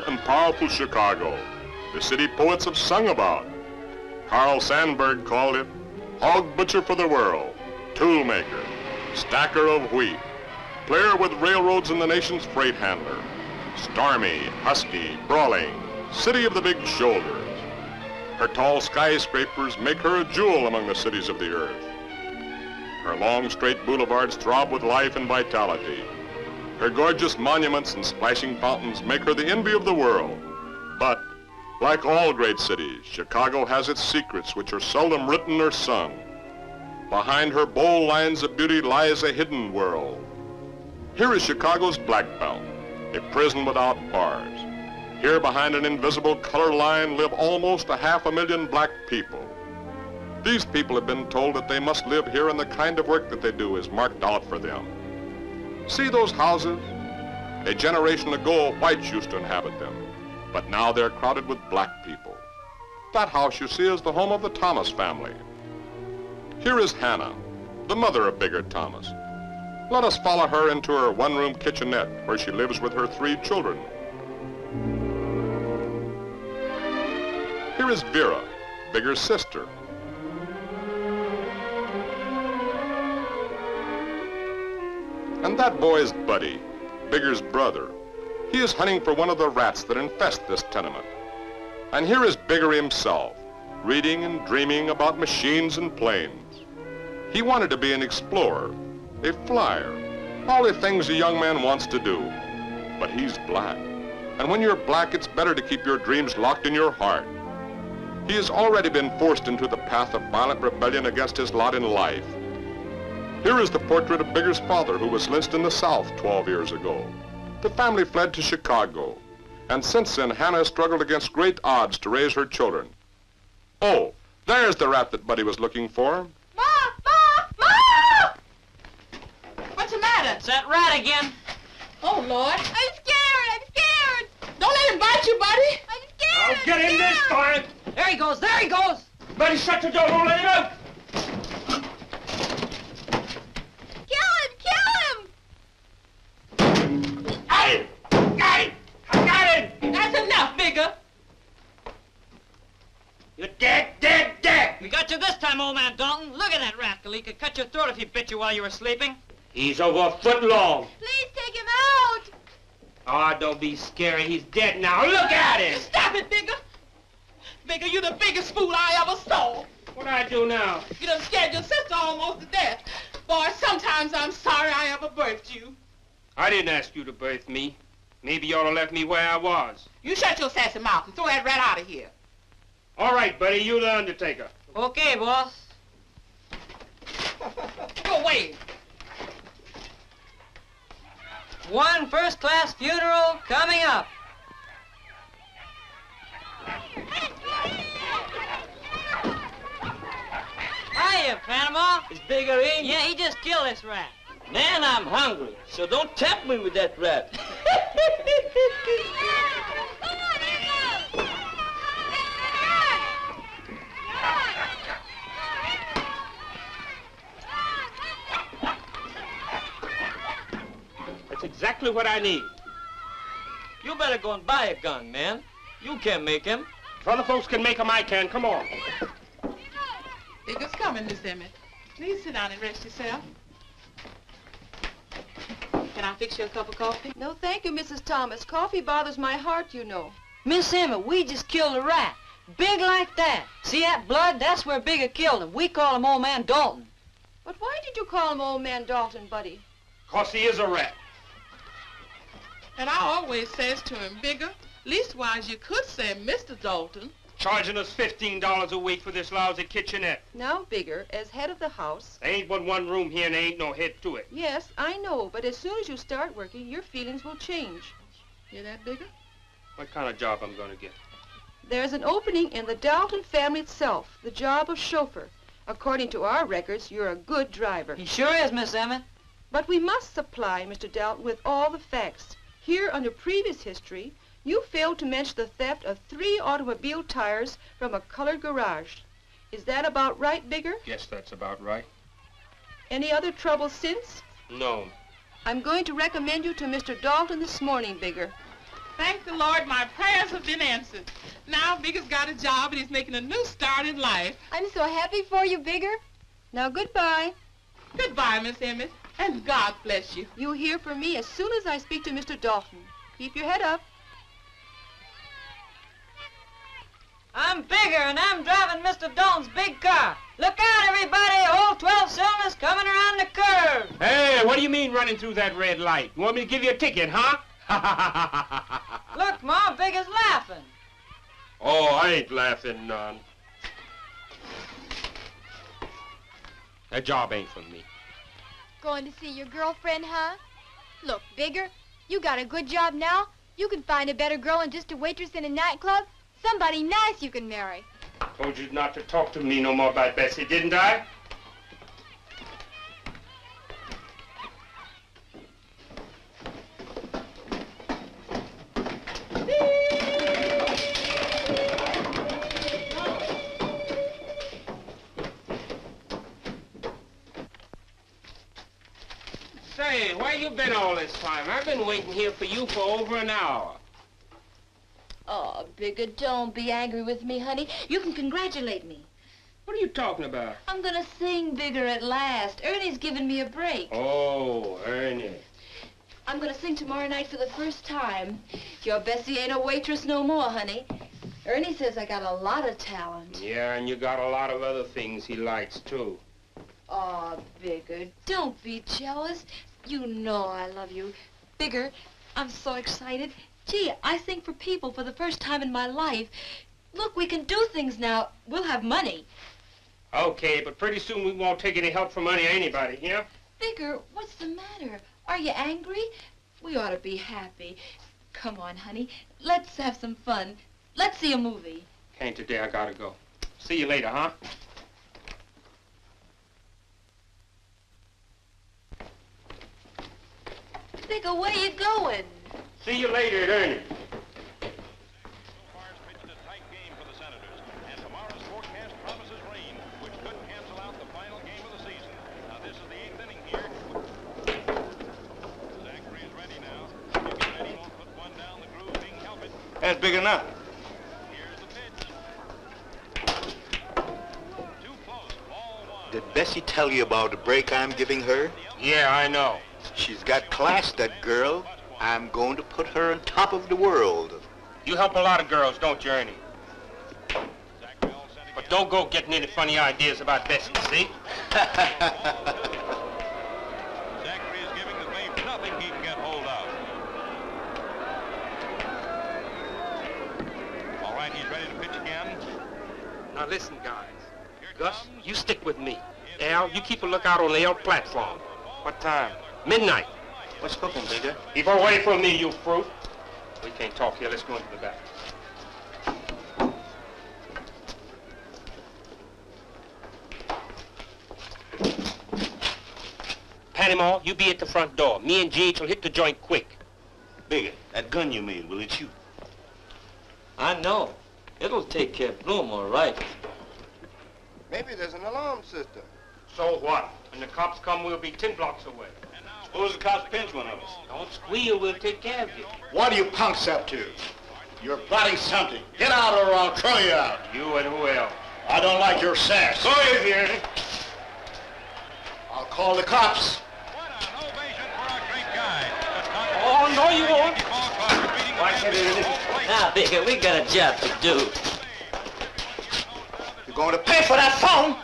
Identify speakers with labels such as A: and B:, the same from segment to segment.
A: and powerful Chicago, the city poets have sung about. Carl Sandburg called it hog butcher for the world, tool maker, stacker of wheat, player with railroads and the nation's freight handler, stormy, husky, brawling, city of the big shoulders. Her tall skyscrapers make her a jewel among the cities of the earth. Her long, straight boulevards throb with life and vitality. Her gorgeous monuments and splashing fountains make her the envy of the world. But, like all great cities, Chicago has its secrets which are seldom written or sung. Behind her bold lines of beauty lies a hidden world. Here is Chicago's Black Belt, a prison without bars. Here behind an invisible color line live almost 500,000 black people. These people have been told that they must live here and the kind of work that they do is marked out for them. See those houses? A generation ago, whites used to inhabit them, but now they're crowded with black people. That house you see is the home of the Thomas family. Here is Hannah, the mother of Bigger Thomas. Let us follow her into her one-room kitchenette where she lives with her 3 children. Here is Vera, Bigger's sister. And that boy is Buddy, Bigger's brother. He is hunting for one of the rats that infest this tenement. And here is Bigger himself, reading and dreaming about machines and planes. He wanted to be an explorer, a flyer, all the things a young man wants to do. But he's black. And when you're black, it's better to keep your dreams locked in your heart. He has already been forced into the path of violent rebellion against his lot in life. Here is the portrait of Bigger's father, who was lynched in the South 12 years ago. The family fled to Chicago, and since then, Hannah has struggled against great odds to raise her children. Oh, there's the rat that Buddy was looking for.
B: Ma! Ma! Ma! What's the matter?
C: It's that rat again.
B: Oh, Lord. I'm scared. I'm scared. Don't let him bite you, Buddy. I'm scared.
D: I'll get him this time.
C: There he goes. There he goes.
D: Buddy, shut the door. Don't let him out.
C: You're dead, dead, dead! We got you this time, old man Dalton. Look at that rascal. He could cut your throat if he bit you while you were sleeping.
D: He's over a foot long.
B: Please take him out.
D: Oh, don't be scary. He's dead now. Look at him!
B: Stop it, Bigger. Bigger, you're the biggest fool I ever saw.
D: What'd I do now?
B: You done scared your sister almost to death. Boy, sometimes I'm sorry I ever birthed you.
D: I didn't ask you to birth me. Maybe you ought to left me where I was.
B: You shut your sassy mouth and throw that rat out of here.
D: All right, buddy, you the undertaker.
C: Okay, boss.
B: Go away.
C: One first-class funeral coming up. Hiya, Panama.
E: Is Bigger in?
C: Yeah, he just killed this rat.
E: Man, I'm hungry, so don't tempt me with that rat.
D: That's exactly what I need.
E: You better go and buy a gun, man. You can't make him.
D: If other folks can make 'em, I can. Come on.
B: Bigger's coming, Miss Emmett. Please sit down and rest yourself. Can I fix you a cup of coffee?
F: No, thank you, Mrs. Thomas. Coffee bothers my heart, you know.
C: Miss Emma, we just killed a rat. Big like that. See that blood? That's where Bigger killed him. We call him Old Man Dalton.
F: But why did you call him Old Man Dalton, Buddy?
D: 'Cause he is a rat.
B: And I always says to him, Bigger, leastwise you could say Mr. Dalton.
D: Charging us $15 a week for this lousy kitchenette.
F: Now, Bigger, as head of the house...
D: There ain't but one room here and there ain't no head to it.
F: Yes, I know, but as soon as you start working, your feelings will change.
B: Hear that, Bigger?
D: What kind of job I'm gonna get?
F: There's an opening in the Dalton family itself, the job of chauffeur. According to our records, you're a good driver.
C: He sure is, Miss Emmett.
F: But we must supply Mr. Dalton with all the facts. Here, under previous history, you failed to mention the theft of 3 automobile tires from a colored garage. Is that about right, Bigger?
D: Yes, that's about right.
F: Any other trouble since?
D: No.
F: I'm going to recommend you to Mr. Dalton this morning, Bigger.
B: Thank the Lord, my prayers have been answered. Now Bigger's got a job and he's making a new start in life.
G: I'm so happy for you, Bigger.
F: Now, goodbye.
B: Goodbye, Miss Emmett, and God bless you.
F: You'll hear from me as soon as I speak to Mr. Dalton. Keep your head up.
C: I'm Bigger, and I'm driving Mr. Dalton's big car. Look out, everybody! All 12 cylinders coming around the curve.
D: Hey, what do you mean running through that red light? You want me to give you a ticket, huh?
C: Look, Ma, Bigger's laughing.
D: Oh, I ain't laughing none. That job ain't for me.
G: Going to see your girlfriend, huh? Look, Bigger, you got a good job now. You can find a better girl than just a waitress in a nightclub. Somebody nice you can marry.
D: Told you not to talk to me no more about Bessie, didn't I? Say, where you been all this time? I've been waiting here for you for over an hour.
H: Oh, Bigger, don't be angry with me, honey. You can congratulate me.
D: What are you talking about?
H: I'm gonna sing Bigger at last. Ernie's giving me a break.
D: Oh, Ernie.
H: I'm gonna sing tomorrow night for the first time. Your Bessie ain't a waitress no more, honey. Ernie says I got a lot of talent.
D: Yeah, and you got a lot of other things he likes, too.
H: Oh, Bigger, don't be jealous. You know I love you. Bigger, I'm so excited. Gee, I sing for people for the first time in my life. Look, we can do things now. We'll have money.
D: Okay, but pretty soon we won't take any help from anybody, yeah?
H: Bigger, what's the matter? Are you angry? We ought to be happy. Come on, honey. Let's have some fun. Let's see a movie.
D: Can't today, I gotta go. See you later, huh?
H: Bigger, where you going?
D: See you later at Ernie.
I: That's big enough. Did Bessie tell you about the break I'm giving her?
D: Yeah, I know.
I: She's got class, that girl. I'm going to put her on top of the world.
D: You help a lot of girls, don't you, Ernie? But don't go getting any funny ideas about Bessie, see?
J: Zachary is giving the babe nothing he can get hold of. All right, he's ready to pitch again.
D: Now listen, guys. Gus, you stick with me. Al, you keep a lookout on the L platform.
I: What time?
D: Midnight.
I: What's cooking, Bigger?
D: Keep away from me, you fruit. We can't talk here. Let's go into the back. Panama, you be at the front door. Me and G.H. will hit the joint quick.
I: Bigger, that gun you made, will it shoot?
E: I know. It'll take care of Bloom, all right.
K: Maybe there's an alarm system.
D: So what? When the cops come, we'll be 10 blocks away.
I: Suppose the cops pinch one of us.
D: Don't squeal, we'll take care of you.
I: What are you punks up to? You're plotting something. Get out or I'll throw you out.
D: You and who else?
I: I don't like your sass.
D: Go easy, Ernie.
I: I'll call the cops.
J: What an ovation for our great guy.
D: Oh, no, you won't.
J: Why
D: can't it?
E: Now, Bigger, we got a job to do.
I: You're going to pay for that phone.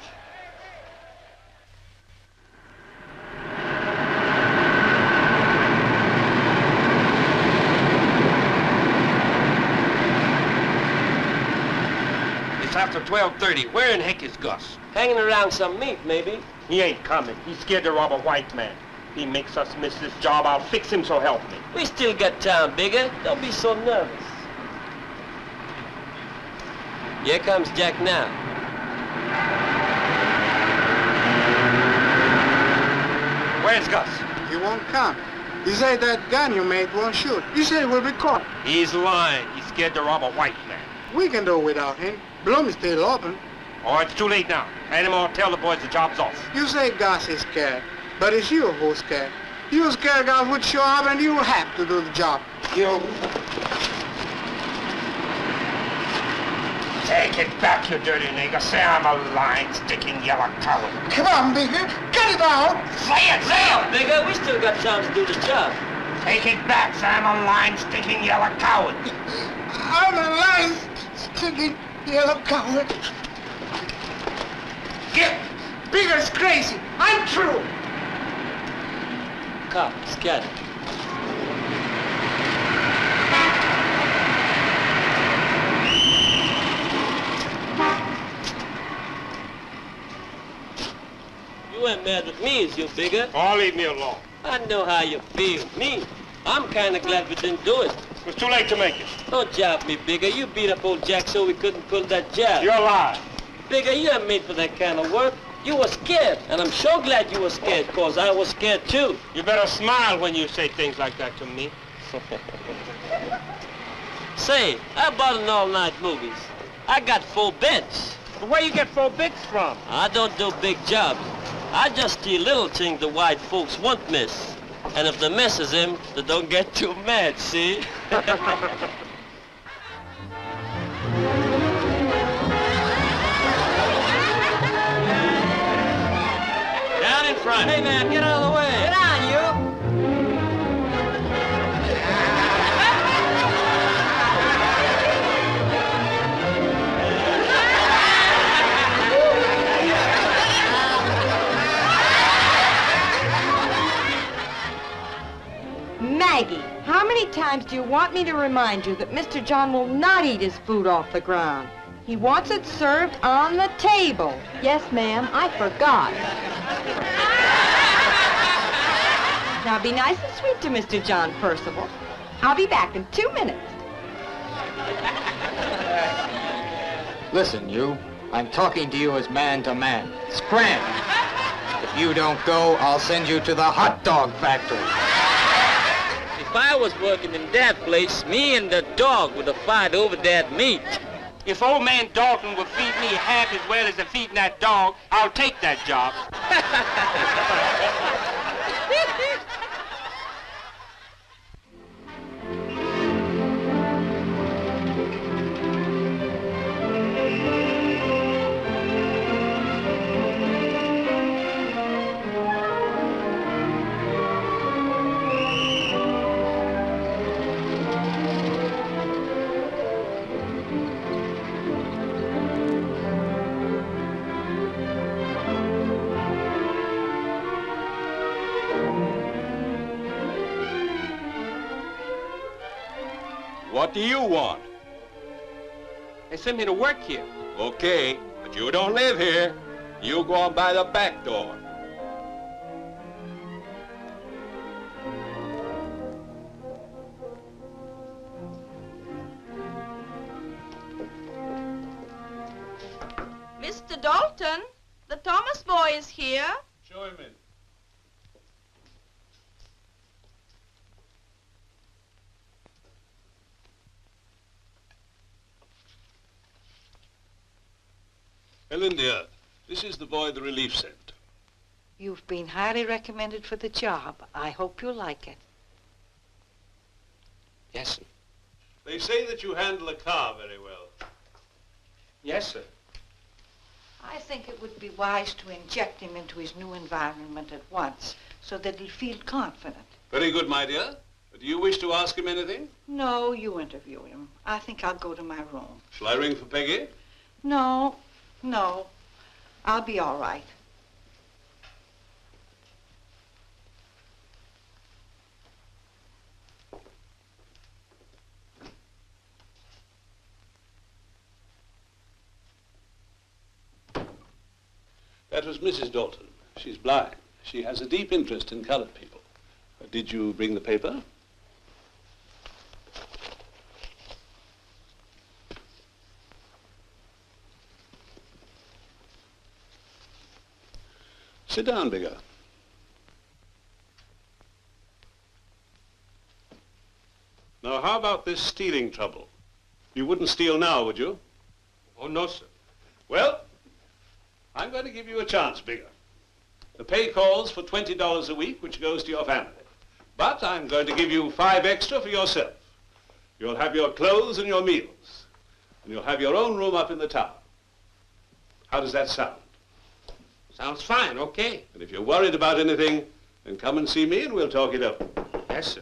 D: It's after 12:30. Where in heck is Gus?
E: Hanging around some meat, maybe.
D: He ain't coming. He's scared to rob a white man. He makes us miss this job. I'll fix him, so help me.
E: We still got time, Bigger. Don't be so nervous. Here comes Jack now.
D: Where's Gus?
K: He won't come. He said that gun you made won't shoot. He said we'll be caught.
D: He's lying. He's scared to rob a white man.
K: We can do without him. Bloom is still open.
D: Oh, it's too late now. Animal, tell the boys the job's off.
K: You say Gus is scared, but it's you who's scared. You scared Gus would show up and you have to do the job. You...
D: Take it back, you dirty nigger. Say I'm a line-sticking yellow coward.
K: Come on, Bigger. Get it out.
D: Say it, say it!
E: Bigger, we still got time to do the job.
D: Take it back, say I'm a line-sticking yellow coward.
K: I'm a line-sticking yellow coward.
D: Get!
K: Bigger's crazy. I'm true.
E: Cop, scatter. You ain't mad with me, is you, Bigger?
D: Oh, leave me alone.
E: I know how you feel. Me, I'm kind of glad we didn't do it.
D: It was too late to make it.
E: Don't jab me, Bigger. You beat up old Jack so we couldn't pull that jab.
D: You're lying.
E: Bigger, you ain't made for that kind of work. You were scared, and I'm sure glad you were scared, cause I was scared too.
D: You better smile when you say things like that to me.
E: Say, I bought an all-night movies. I got 4 beds.
D: But where you get 4 bits from?
E: I don't do big jobs. I just steal little things the white folks won't miss. And if they misses him, they don't get too mad, see?
D: Down in front.
E: Hey, man, get out of the way.
C: Get on, you.
L: Maggie, how many times do you want me to remind you that Mr. John will not eat his food off the ground? He wants it served on the table. Yes, ma'am, I forgot. Now be nice and sweet to Mr. John Percival. I'll be back in 2 minutes.
M: Listen, you. I'm talking to you as man to man. Scram! If you don't go, I'll send you to the hot dog factory.
E: If I was working in that place, me and the dog would have fight over that meat.
D: If old man Dalton would feed me half as well as they're feeding that dog, I'll take that job.
J: What do you want?
D: They sent me to work here.
J: Okay, but you don't live here. You go on by the back door.
F: Mr. Dalton, the Thomas boy is here.
J: Show him in.
N: Helen, dear, this is the boy the relief sent.
L: You've been highly recommended for the job. I hope you'll like it.
D: Yes, sir.
N: They say that you handle a car very well.
D: Yes, sir.
L: I think it would be wise to inject him into his new environment at once, so that he'll feel confident.
N: Very good, my dear. Do you wish to ask him anything?
L: No, you interview him. I think I'll go to my room.
N: Shall I ring for Peggy?
L: No, I'll be all right.
N: That was Mrs. Dalton. She's blind. She has a deep interest in colored people. Did you bring the paper? Sit down, Bigger. Now, how about this stealing trouble? You wouldn't steal now, would you?
D: Oh, no, sir.
N: Well, I'm going to give you a chance, Bigger. The pay calls for $20 a week, which goes to your family. But I'm going to give you $5 extra for yourself. You'll have your clothes and your meals. and you'll have your own room up in the tower. How does that sound?
D: Sounds fine, okay.
N: And if you're worried about anything, then come and see me and we'll talk it over.
D: Yes, sir.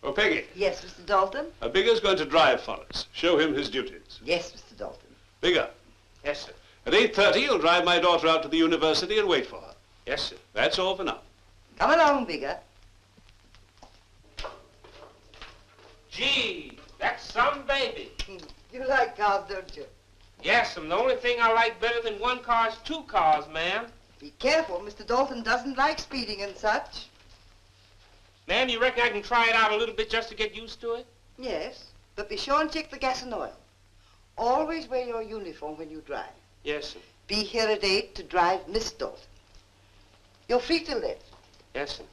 N: Oh, Peggy.
O: Yes, Mr. Dalton?
N: Bigger's going to drive for us. Show him his duties.
O: Yes, Mr. Dalton.
N: Bigger.
D: Yes, sir.
N: At 8:30, you'll drive my daughter out to the university and wait for her.
D: Yes, sir.
N: That's all for now.
O: Come along, Bigger.
D: Gee, that's some baby.
O: You like cars, don't you?
D: Yes, and the only thing I like better than one car is two cars, ma'am.
O: Be careful, Mr. Dalton doesn't like speeding and such.
D: Ma'am, you reckon I can try it out a little bit just to get used to it?
O: Yes, but be sure and check the gas and oil. Always wear your uniform when you drive.
D: Yes, sir.
O: Be here at 8 to drive Miss Dalton. You're free till then.
D: Yes, sir.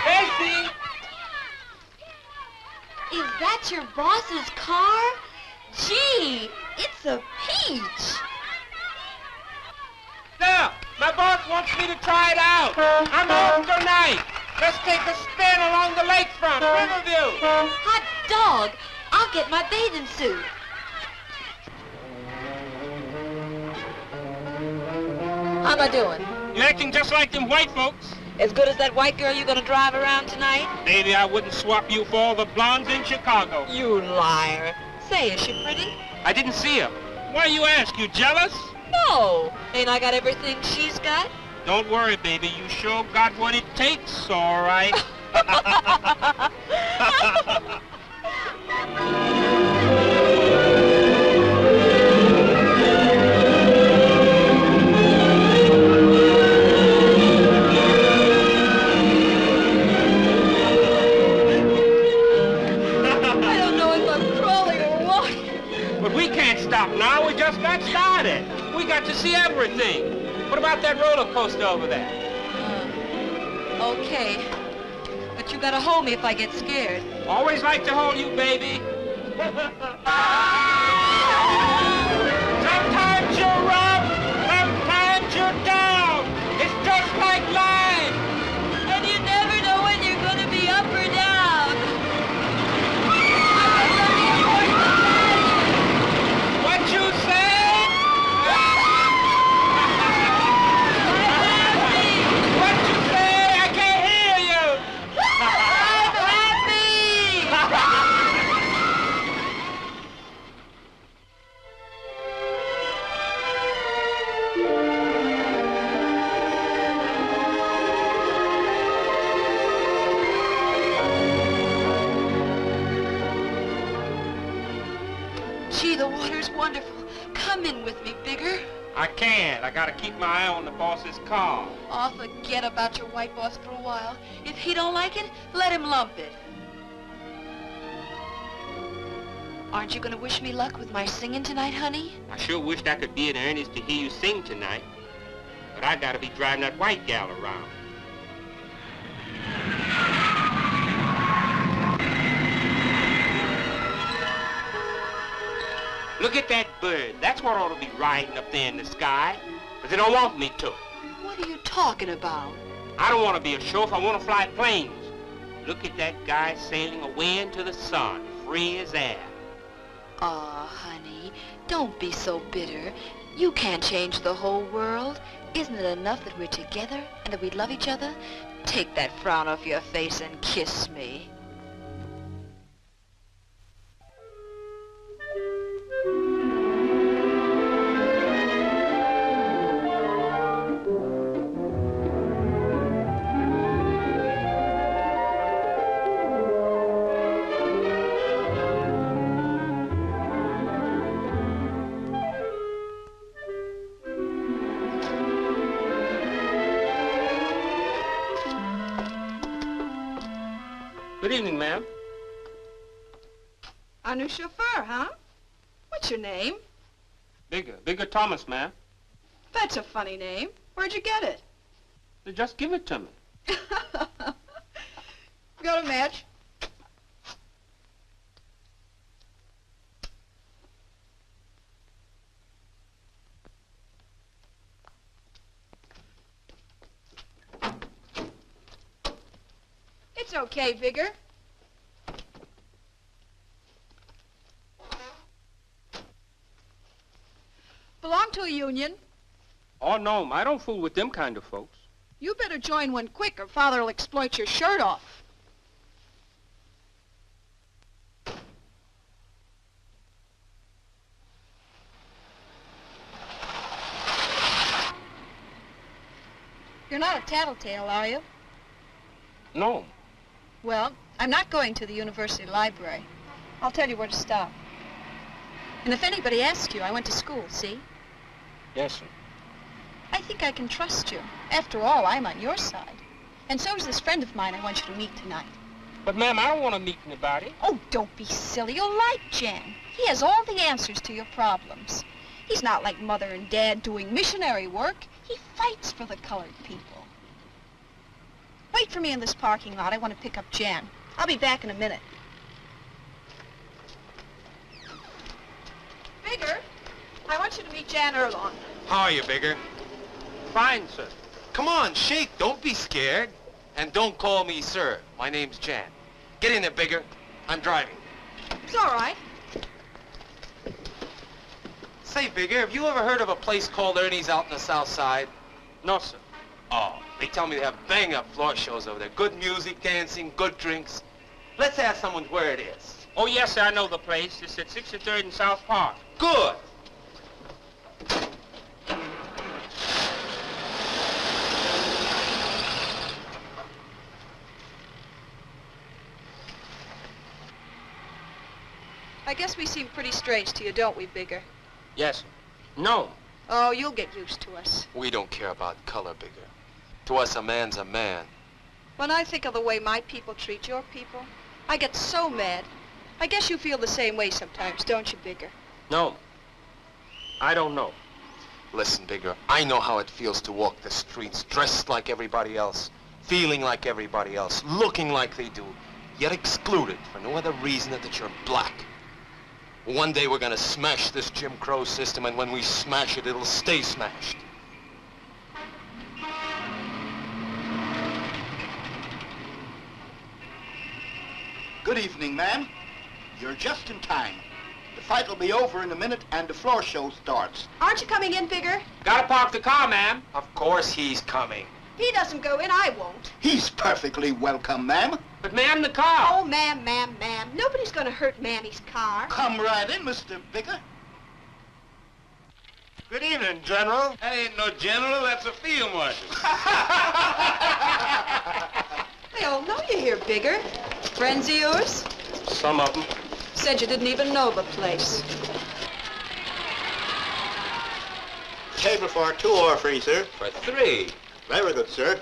D: Bessie!
H: Is that your boss's car? Gee, it's a peach.
D: Now, my boss wants me to try it out. I'm off tonight. Let's take a spin along the lakefront. Riverview.
H: Hot dog. I'll get my bathing suit. How am I doing?
D: You're acting just like them white folks.
C: As good as that white girl you're gonna drive around tonight?
D: Baby, I wouldn't swap you for all the blondes in Chicago.
C: You liar. Say, is she pretty?
D: I didn't see her. Why you ask? You jealous?
C: No. Ain't I got everything she's got?
D: Don't worry, baby. You sure got what it takes, all right. Stop now, we just got started. We got to see everything. What about that roller coaster over there?
C: Okay. But you gotta hold me if I get scared.
D: Always like to hold you, baby. Sometimes you're up, sometimes you're down. It's just like life.
C: And you never know when you're gonna be up or down.
H: Gee, the water's wonderful. Come in with me, Bigger.
D: I can't. I gotta keep my eye on the boss's car.
H: Oh, forget about your white boss for a while. If he don't like it, let him lump it. Aren't you gonna wish me luck with my singing tonight, honey?
D: I sure wished I could be in earnest to hear you sing tonight. But I gotta be driving that white gal around. Look at that bird. That's what ought to be riding up there in the sky. But they don't want me to.
H: What are you talking about?
D: I don't want to be a chauffeur. I want to fly planes. Look at that guy sailing away into the sun, free as air.
H: Aw, honey, don't be so bitter. You can't change the whole world. Isn't it enough that we're together and that we love each other? Take that frown off your face and kiss me.
D: Good evening, ma'am.
F: Our new chauffeur, huh? What's your name?
D: Bigger Thomas, ma'am.
F: That's a funny name. Where'd you get it?
D: Just give it to me.
F: Got a match? It's okay, Vigor. Belong to a union?
D: Oh, no, I don't fool with them kind of folks.
F: You better join one quick or Father'll exploit your shirt off. You're not a tattletale, are you?
D: No.
F: Well, I'm not going to the university library. I'll tell you where to stop. And if anybody asks you, I went to school, see?
D: Yes, sir.
F: I think I can trust you. After all, I'm on your side. And so is this friend of mine I want you to meet tonight.
D: But, ma'am, I don't want to meet anybody.
F: Oh, don't be silly. You'll like Jan. He has all the answers to your problems. He's not like Mother and Dad doing missionary work. He fights for the colored people. Wait for me in this parking lot. I want to pick up Jan. I'll be back in a minute. Bigger, I want you to meet Jan Erlong.
M: How are you, Bigger?
D: Fine, sir.
M: Come on, shake. Don't be scared. And don't call me sir. My name's Jan. Get in there, Bigger. I'm driving.
F: It's all right.
M: Say, Bigger, have you ever heard of a place called Ernie's out in the South Side?
D: No, sir.
M: Oh, they tell me they have bang-up floor shows over there. Good music, dancing, good drinks. Let's ask someone where it is.
D: Oh, yes, sir, I know the place. It's at 63rd and South Park.
M: Good.
F: I guess we seem pretty strange to you, don't we, Bigger?
D: Yes, sir. No.
F: Oh, you'll get used to us.
M: We don't care about color, Bigger. To us, a man's a man.
F: When I think of the way my people treat your people, I get so mad. I guess you feel the same way sometimes, don't you, Bigger?
D: No. I don't know.
M: Listen, Bigger, I know how it feels to walk the streets dressed like everybody else, feeling like everybody else, looking like they do, yet excluded for no other reason than that you're black. One day we're gonna smash this Jim Crow system, and when we smash it, it'll stay smashed.
I: Good evening, ma'am. You're just in time. The fight will be over in a minute and the floor show starts.
F: Aren't you coming in, Bigger?
D: Gotta park the car, ma'am.
M: Of course he's coming.
F: He doesn't go in, I won't.
I: He's perfectly welcome, ma'am.
D: But, ma'am, the car.
F: Oh, ma'am. Nobody's gonna hurt Manny's car.
I: Come right in, Mr. Bigger.
J: Good evening, General.
N: That ain't no general, that's a field marshal.
F: They all know you here, Bigger. Friends of yours?
D: Some of them.
F: Said you didn't even know the place.
I: Table for 2 or free, sir.
M: For 3.
I: Very good, sir.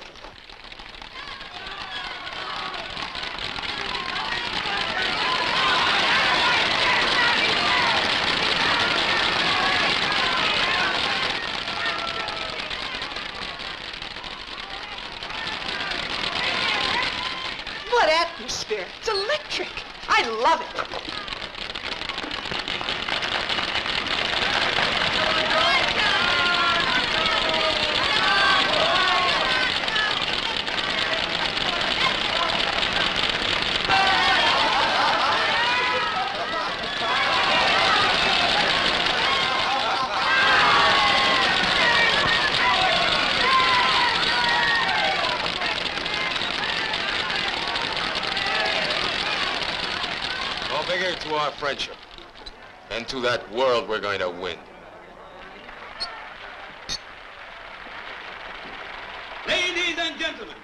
F: What atmosphere. It's electric. I love it.
M: To our friendship, and to that world we're going to win.
E: Ladies and gentlemen,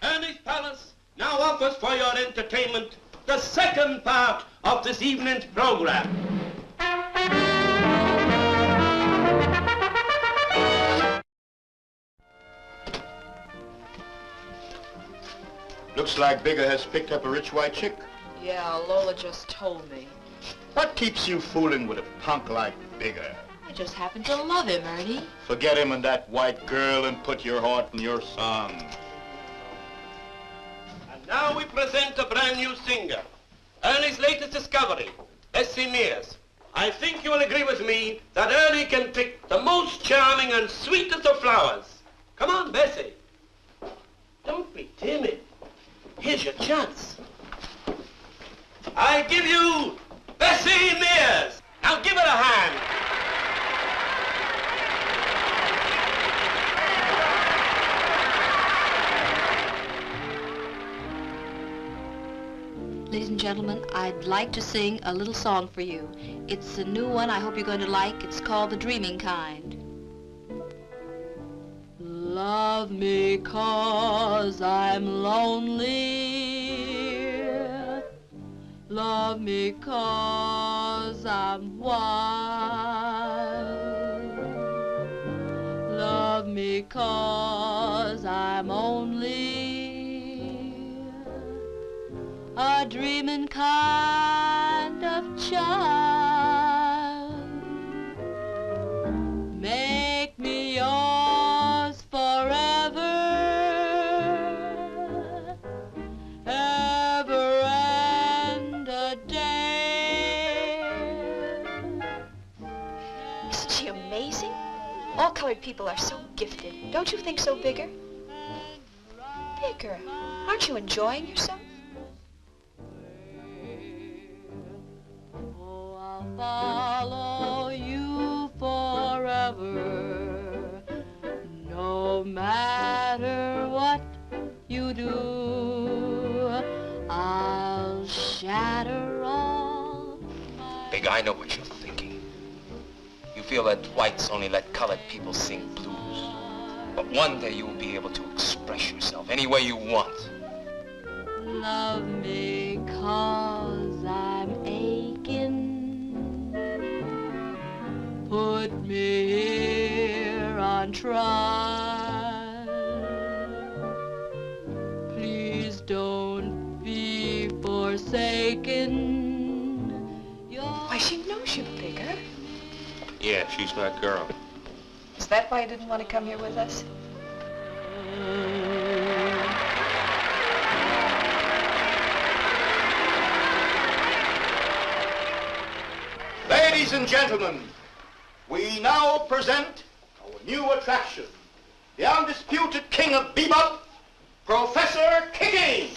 E: Ernie's Palace now offers for your entertainment the second part of this evening's program.
I: Looks like Bigger has picked up a rich white chick.
B: Yeah, Lola just told me.
I: What keeps you fooling with a punk like Bigger?
B: I
H: just happen to love him, Ernie.
I: Forget him and that white girl and put your heart in your song.
E: And now we present a brand new singer. Ernie's latest discovery, Bessie Mears. I think you will agree with me that Ernie can pick the most charming and sweetest of flowers. Come on, Bessie. Don't be timid. Here's your chance. I give you Bessie Mears. Now give it a hand.
H: Ladies and gentlemen, I'd like to sing a little song for you. It's a new one I hope you're going to like. It's called The Dreaming Kind. Love me 'cause I'm lonely. Love me 'cause I'm wild. Love me 'cause I'm only a dreaming kind of child. Make me yours forever, ever and a day.
P: Isn't she amazing? All colored people are so gifted. Don't you think so, Bigger? Bigger, aren't you enjoying yourself?
H: Follow you forever, no matter what you do. I'll shatter all
M: Big, I know what you're thinking. You feel that whites only let colored people sing blues. But one day you will be able to express yourself any way you want.
H: Love me 'cause I'm aching. Put me here on trial. Please don't be forsaken.
P: Why, she knows you, Bigger.
J: Yeah, she's my girl.
P: Is that why you didn't want to come here with us?
I: Ladies and gentlemen, we now present our new attraction, the undisputed king of bebop, Professor Kiki.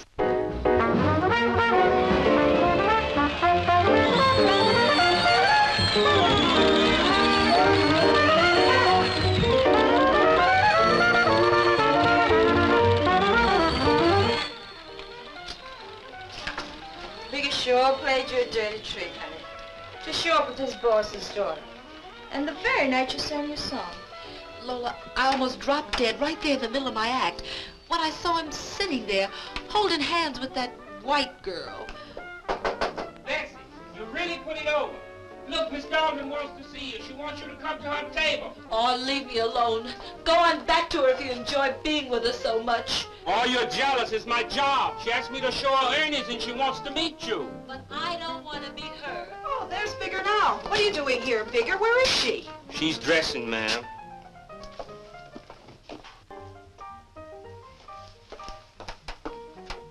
L: Bigger sure played you a dirty trick, honey. To show up with his boss's daughter. And the very night you sang your song.
H: Lola, I almost dropped dead right there in the middle of my act when I saw him sitting there holding hands with that white girl.
D: Bessie, you really put it over. Look, Miss Dalton wants to see you. She wants you to come to her table.
H: Oh, leave me alone. Go on back to her if you enjoy being with us so much.
D: Oh, you're jealous. It's my job. She asked me to show her earnings and she wants to meet you.
H: But I don't want to meet her.
F: Oh, there's Bigger now. What are you doing here, Bigger? Where is she?
D: She's dressing, ma'am.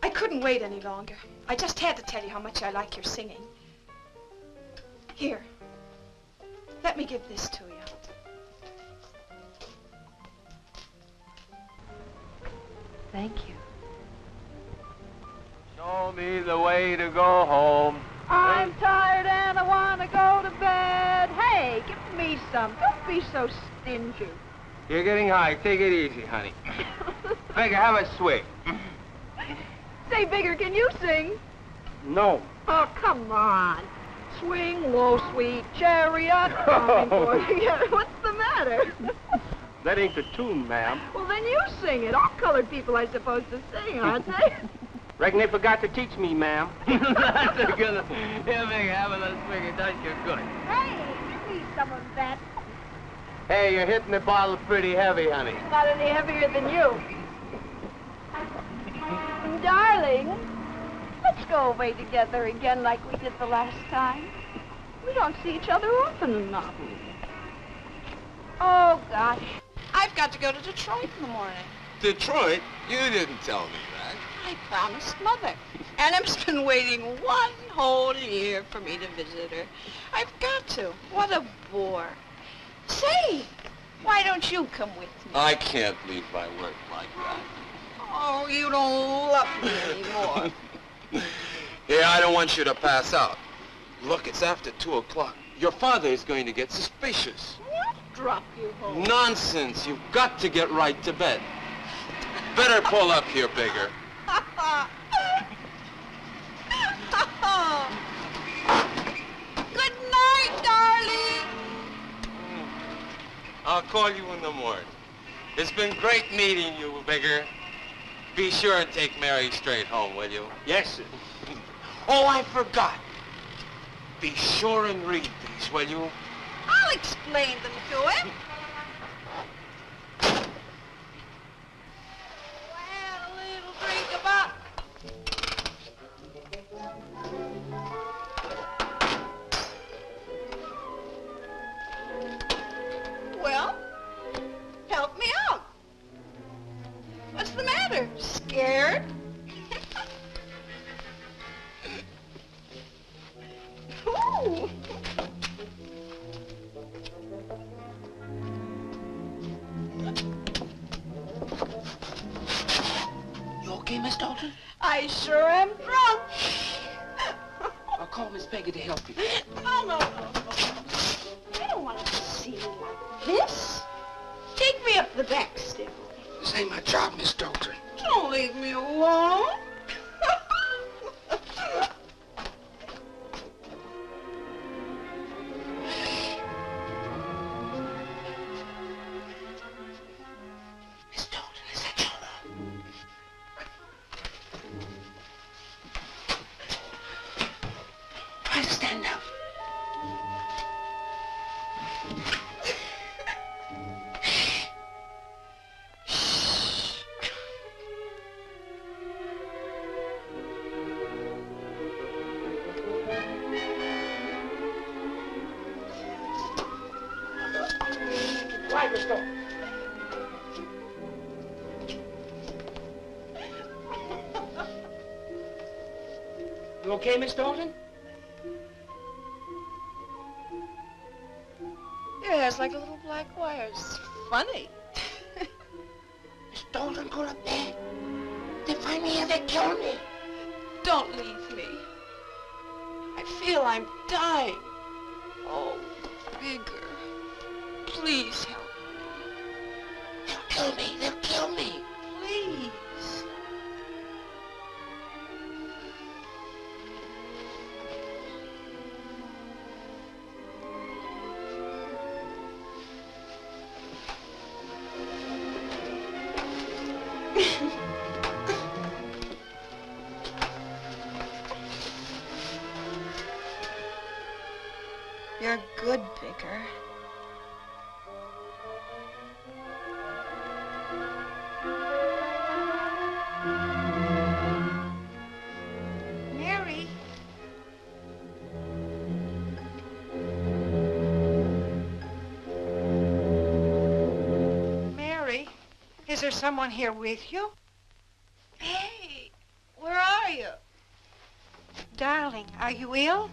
F: I couldn't wait any longer. I just had to tell you how much I like your singing. Here, let me give this to you.
L: Thank you.
Q: Show me the way to go home.
L: I'm tired and I want to go to bed. Hey, give me some. Don't be so stingy.
Q: You're getting high. Take it easy, honey. Bigger, have a swig.
L: Say, Bigger, can you sing?
Q: No.
L: Oh, come on. Swing low, sweet chariot. Coming for you. What's the matter?
Q: That ain't the tune, ma'am.
L: Well, then you sing it. All colored people are supposed to sing, aren't they?
Q: Reckon they forgot to teach me, ma'am.
R: That's a good one. Here, Bigger, have a little swig. It does you good.
L: Hey, give me some of that.
Q: Hey, you're hitting the bottle pretty heavy, honey.
L: Not any heavier than you. Darling, let's go away together again like we did the last time. We don't see each other often enough.
F: Oh, gosh. I've got to go to Detroit in the morning.
M: Detroit? You didn't tell me that.
F: I promised Mother. Adam's been waiting 1 whole year for me to visit her. I've got to. What a bore. Say, why don't you come with me?
M: I can't leave my work like that.
F: Oh, you don't love me anymore.
M: Yeah, I don't want you to pass out. Look, it's after 2 o'clock. Your father is going to get suspicious.
F: Drop you home.
M: Nonsense. You've got to get right to bed. Better pull up here, Bigger.
F: Good night, darling.
M: I'll call you in the morning. It's been great meeting you, Bigger. Be sure and take Mary straight home, will you?
N: Yes, sir.
M: Oh, I forgot. Be sure and read these, will you?
F: I'll explain them to him. Well, a little drink about... Well, help me out. What's the matter? Scared? Ooh.
D: You okay, Miss Dalton?
F: I sure am drunk.
D: I'll call Miss Peggy to help you.
F: No. I don't want to see you like this. Take me up the back stairway.
D: This ain't my job, Miss Dalton.
F: Don't leave me alone.
D: Miss Dalton, is that your room? Try to stand up. Quiet, Miss Dalton. You okay, Miss Dalton?
F: Your hair's like a little black wire. It's funny.
D: Miss Dalton, go to bed. They find me here, they kill me.
F: Don't leave me. I feel I'm dying. Oh, Bigger. Please help me.
D: They'll kill me, they'll kill me.
F: Please. You're good, Bigger. Mary.
L: Mary, is there someone here with you?
F: Hey, where are you?
L: Darling, are you ill?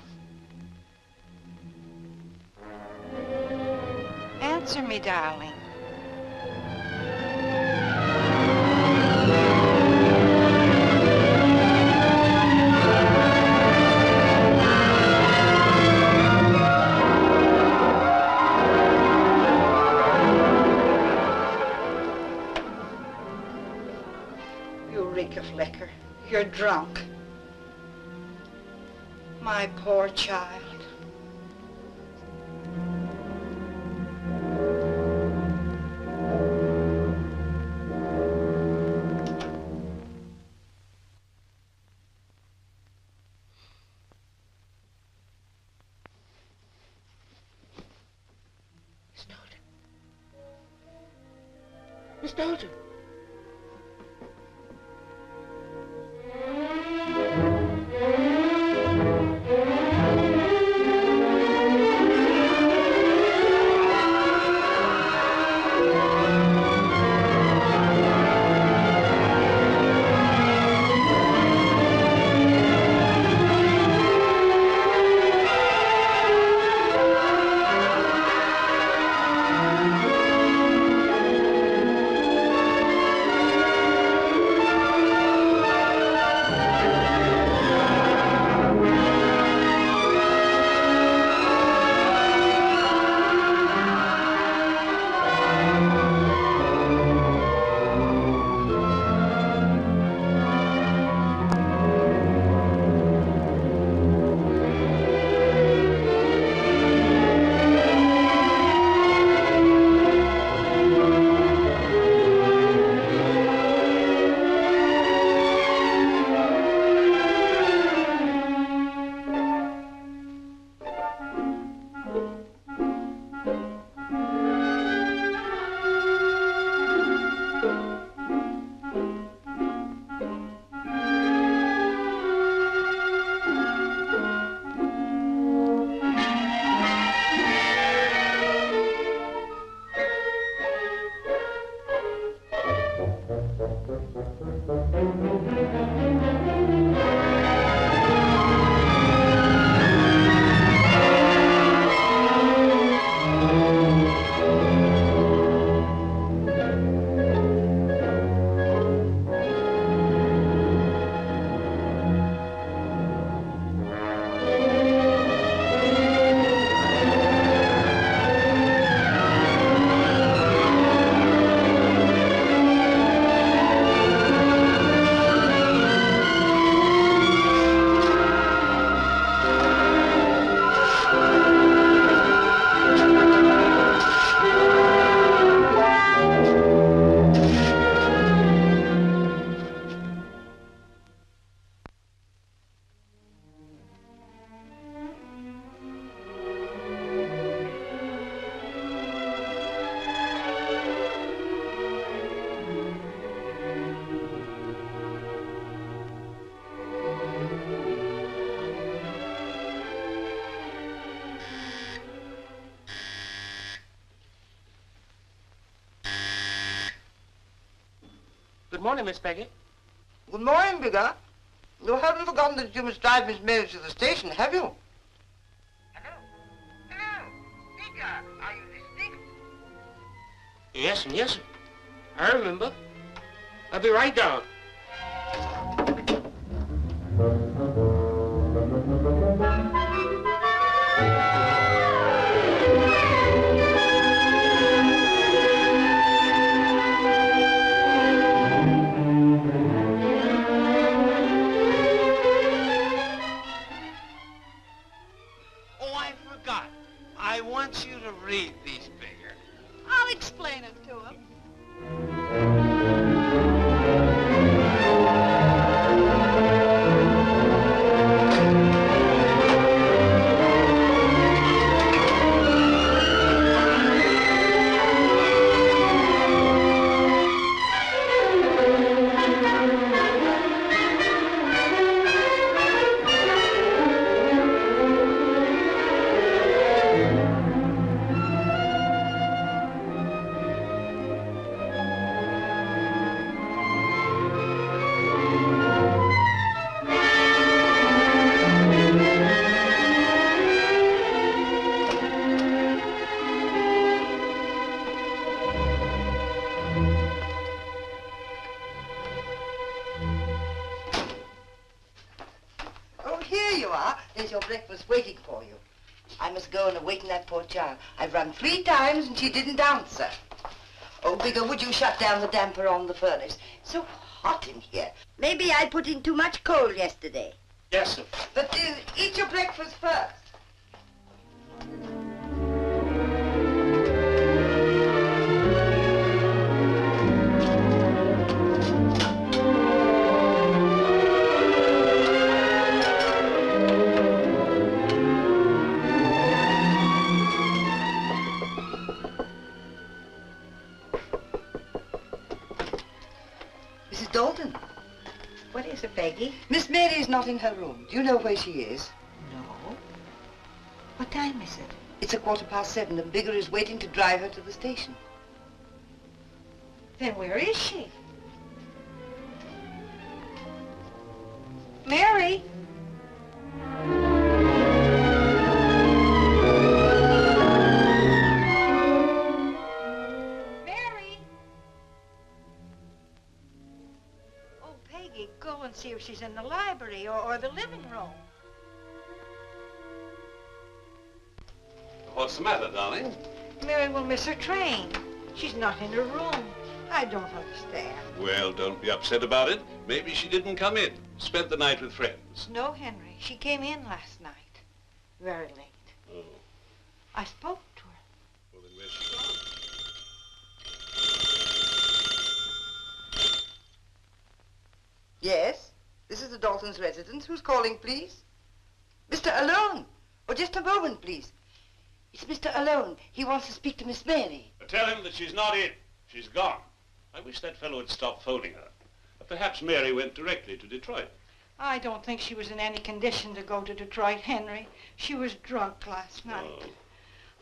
L: Answer me, darling.
F: You reek of liquor. You're drunk. My poor child.
D: Miss Dalton. Good morning, Miss Peggy.
O: Good morning, Bigger. You haven't forgotten that you must drive Miss Mary to the station, have you? Hello? Hello? Bigger, are you listening?
D: Yes, sir. I remember. I'll be right down.
Q: Oh, I forgot. I want you to read these, Bigger.
L: I'll explain it to him.
O: Oh, here you are. There's your breakfast waiting for you. I must go and awaken that poor child. I've rung 3 times and she didn't answer. Oh, Bigger, would you shut down the damper on the furnace? It's so hot in here.
S: Maybe I put in too much coal yesterday.
D: Yes, sir.
O: But eat your breakfast first. Mrs. Dalton.
S: What is it, Peggy?
O: Miss Mary is not in her room. Do you know where she is?
S: No. What time is it?
O: It's 7:15 and Bigger is waiting to drive her to the station.
S: Then where is she?
L: Mary? Mary? Oh, Peggy, go and see if she's in the library or the living room.
N: What's the matter, darling?
L: Mary will miss her train. She's not in her room. I don't understand.
N: Well, don't be upset about it. Maybe she didn't come in. Spent the night with friends.
L: No, Henry. She came in last night. Very late.
N: Oh.
L: I spoke to her.
N: Well, then where's she gone?
O: Yes? This is the Dalton's residence. Who's calling, please? Mr. Alone. Oh, just a moment, please. It's Mr. Alone. He wants to speak to Miss Mary.
N: Tell him that she's not in. She's gone. I wish that fellow would stop phoning her. Perhaps Mary went directly to Detroit.
L: I don't think she was in any condition to go to Detroit, Henry. She was drunk last night.
N: Oh.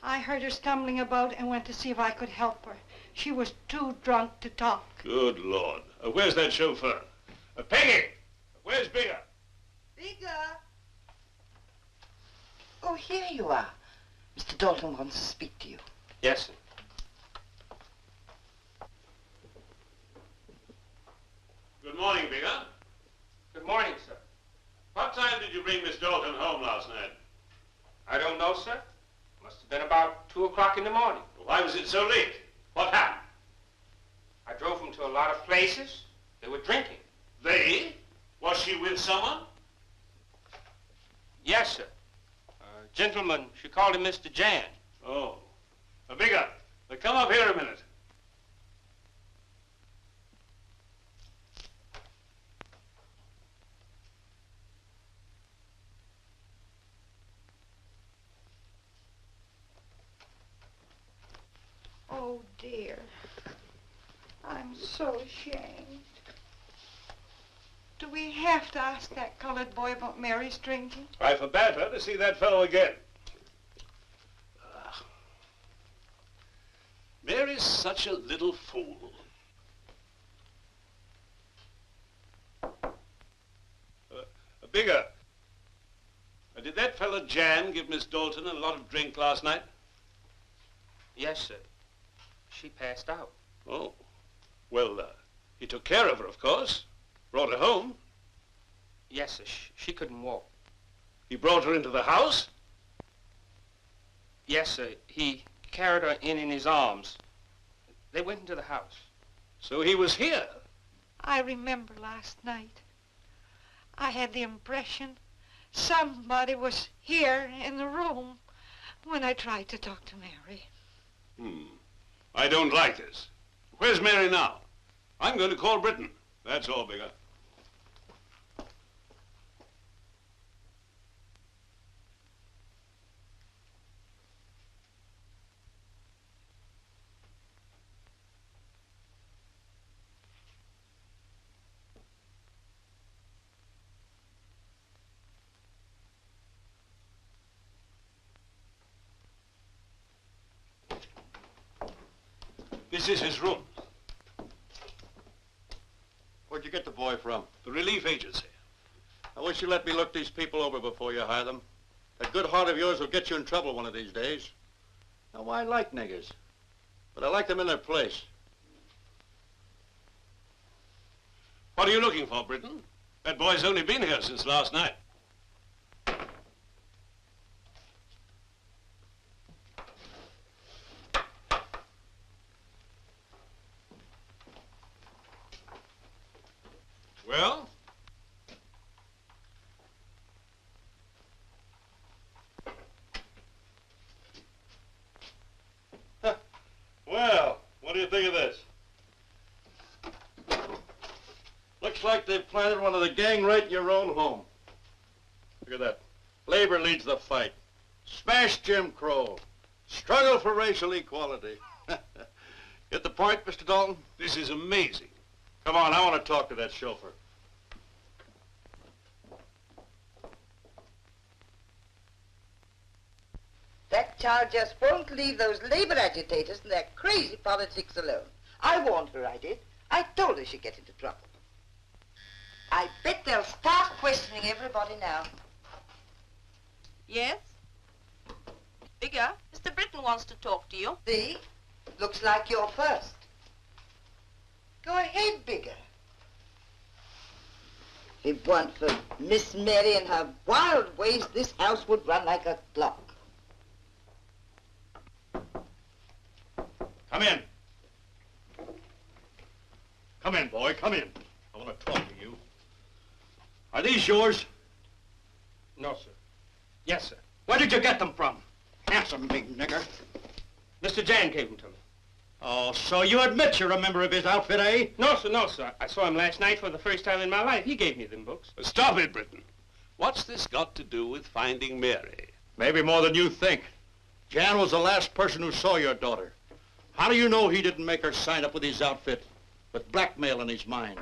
L: I heard her stumbling about and went to see if I could help her. She was too drunk to talk.
N: Good Lord. Where's that chauffeur? Peggy! Where's Bigger?
O: Bigger! Oh, here you are. Mr. Dalton wants to speak to you.
D: Yes, sir.
N: Good morning, Bigger.
D: Good morning, sir.
N: What time did you bring Miss Dalton home last night?
D: I don't know, sir. Must have been about 2 o'clock in the morning.
N: Why was it so late? What happened?
D: I drove them to a lot of places. They were drinking.
N: They? Was she with someone?
D: Yes, sir. A gentleman, she called him Mr. Jan.
N: Oh. Bigger, come up here a minute.
L: Oh, dear. I'm so ashamed. Do we have to ask that colored boy about Mary's drinking?
N: I forbade her to see that fellow again. Mary's such a little fool. Jan give Miss Dalton a lot of drink last night?
Q: Yes, sir. She passed out.
N: Oh. Well, he took care of her, of course. Brought her home.
Q: Yes, sir. She couldn't walk.
N: He brought her into the house?
Q: Yes, sir. He carried her in his arms. They went into the house.
N: So he was here?
T: I remember last night. I had the impression somebody was here in the room when I tried to talk to Mary.
N: I don't like this. Where's Mary now? I'm going to call Britain. That's all, Bigger. This is his room.
U: Where'd you get the boy from?
N: The relief agency.
U: I wish you let me look these people over before you hire them. That good heart of yours will get you in trouble one of these days. Now, I like niggers, but I like them in their place.
N: What are you looking for, Britain? That boy's only been here since last night. Well?
U: Well, what do you think of this? Looks like they've planted one of the gang right in your own home. Look at that. Labor leads the fight. Smash Jim Crow. Struggle for racial equality. Get the point, Mr. Dalton?
N: This is amazing.
U: Come on, I want to talk to that chauffeur.
O: That child just won't leave those labor agitators and their crazy politics alone. I warned her, I did. I told her she'd get into trouble. I bet they'll start questioning everybody now.
F: Yes? Bigger, Mr. Britton wants to talk to you.
O: See? Looks like you're first. Go ahead, Bigger. If it weren't for Miss Mary and her wild ways, this house would run like a clock.
U: Come in. Come in, boy, come in. I want to talk to you. Are these yours?
Q: No, sir. Yes, sir.
U: Where did you get them from? Answer me, nigger.
Q: Mr. Jan gave them to me.
U: Oh, so you admit you're a member of his outfit, eh?
Q: No, sir, no, sir. I saw him last night for the first time in my life. He gave me them books.
N: Stop it, Britain. What's this got to do with finding Mary?
U: Maybe more than you think. Jan was the last person who saw your daughter. How do you know he didn't make her sign up with his outfit with blackmail in his mind?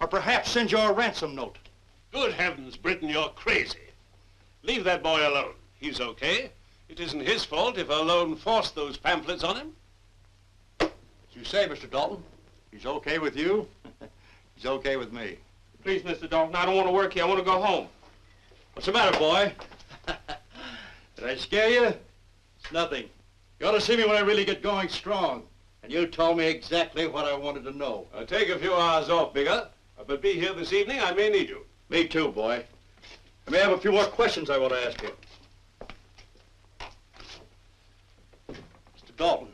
U: Or perhaps send you a ransom note?
N: Good heavens, Britain, you're crazy. Leave that boy alone. He's okay. It isn't his fault if Alone forced those pamphlets on him.
U: As you say, Mr. Dalton, he's okay with you. He's okay with me.
Q: Please, Mr. Dalton, I don't want to work here. I want to go home.
U: What's the matter, boy? Did I scare you? It's nothing. You ought to see me when I really get going strong. And you told me exactly what I wanted to know.
N: I'll take a few hours off, Bigger. But be here this evening. I may need you.
U: Me too, boy. I may have a few more questions I want to ask you. Mr. Dalton,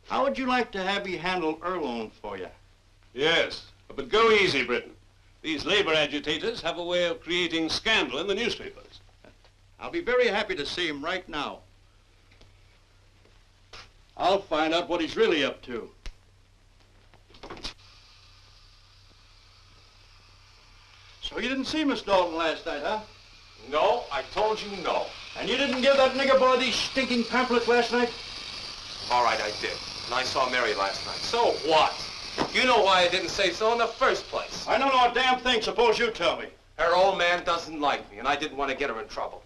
U: how would you like to have me handle Erlone for you?
N: Yes, but go easy, Britain. These labor agitators have a way of creating scandal in the newspapers.
U: I'll be very happy to see him right now. I'll find out what he's really up to. So you didn't see Miss Dalton last night, huh?
M: No, I told you no.
U: And you didn't give that nigger boy these stinking pamphlets last night?
M: All right, I did. And I saw Mary last night. So what? You know why I didn't say so in the first place.
U: I don't know a damn thing. Suppose you tell me.
M: Her old man doesn't like me, and I didn't want to get her in trouble.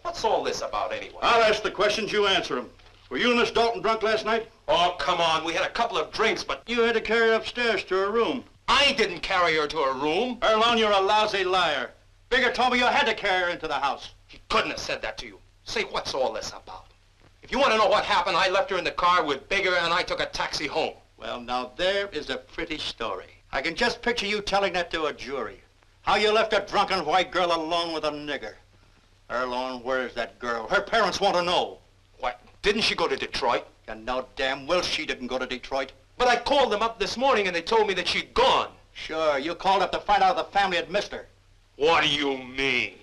M: What's all this about, anyway?
U: I'll ask the questions, you answer them. Were you and Miss Dalton drunk last night?
M: Oh, come on. We had a couple of drinks, but...
U: You had to carry her upstairs to her room.
M: I didn't carry her to her room.
U: Erlone, you're a lousy liar. Bigger told me you had to carry her into the house.
M: He couldn't have said that to you. Say, what's all this about? If you want to know what happened, I left her in the car with Bigger and I took a taxi home.
I: Well, now there is a pretty story. I can just picture you telling that to a jury. How you left a drunken white girl alone with a nigger. Erlon, where's that girl? Her parents want to know.
M: What? Didn't she go to Detroit?
I: You know damn well she didn't go to Detroit.
M: But I called them up this morning and they told me that she'd gone.
I: Sure, you called up to find out if the family had missed her.
M: What do you mean?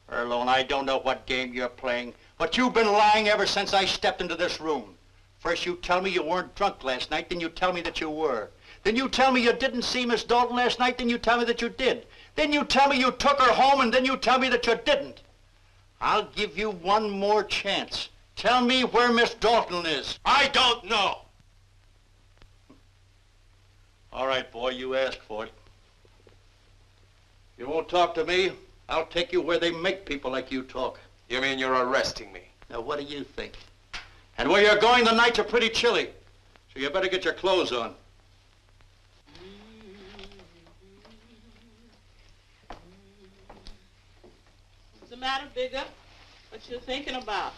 I: Erlon, I don't know what game you're playing, but you've been lying ever since I stepped into this room. First you tell me you weren't drunk last night, then you tell me that you were. Then you tell me you didn't see Miss Dalton last night, then you tell me that you did. Then you tell me you took her home, and then you tell me that you didn't. I'll give you one more chance. Tell me where Miss Dalton is.
M: I don't know.
I: All right, boy, you asked for it. You won't talk to me, I'll take you where they make people like you talk.
M: You mean you're arresting me?
I: Now, what do you think? And where you're going, the nights are pretty chilly, so you better get your clothes on.
B: What's the matter, Bigger? What you thinking about?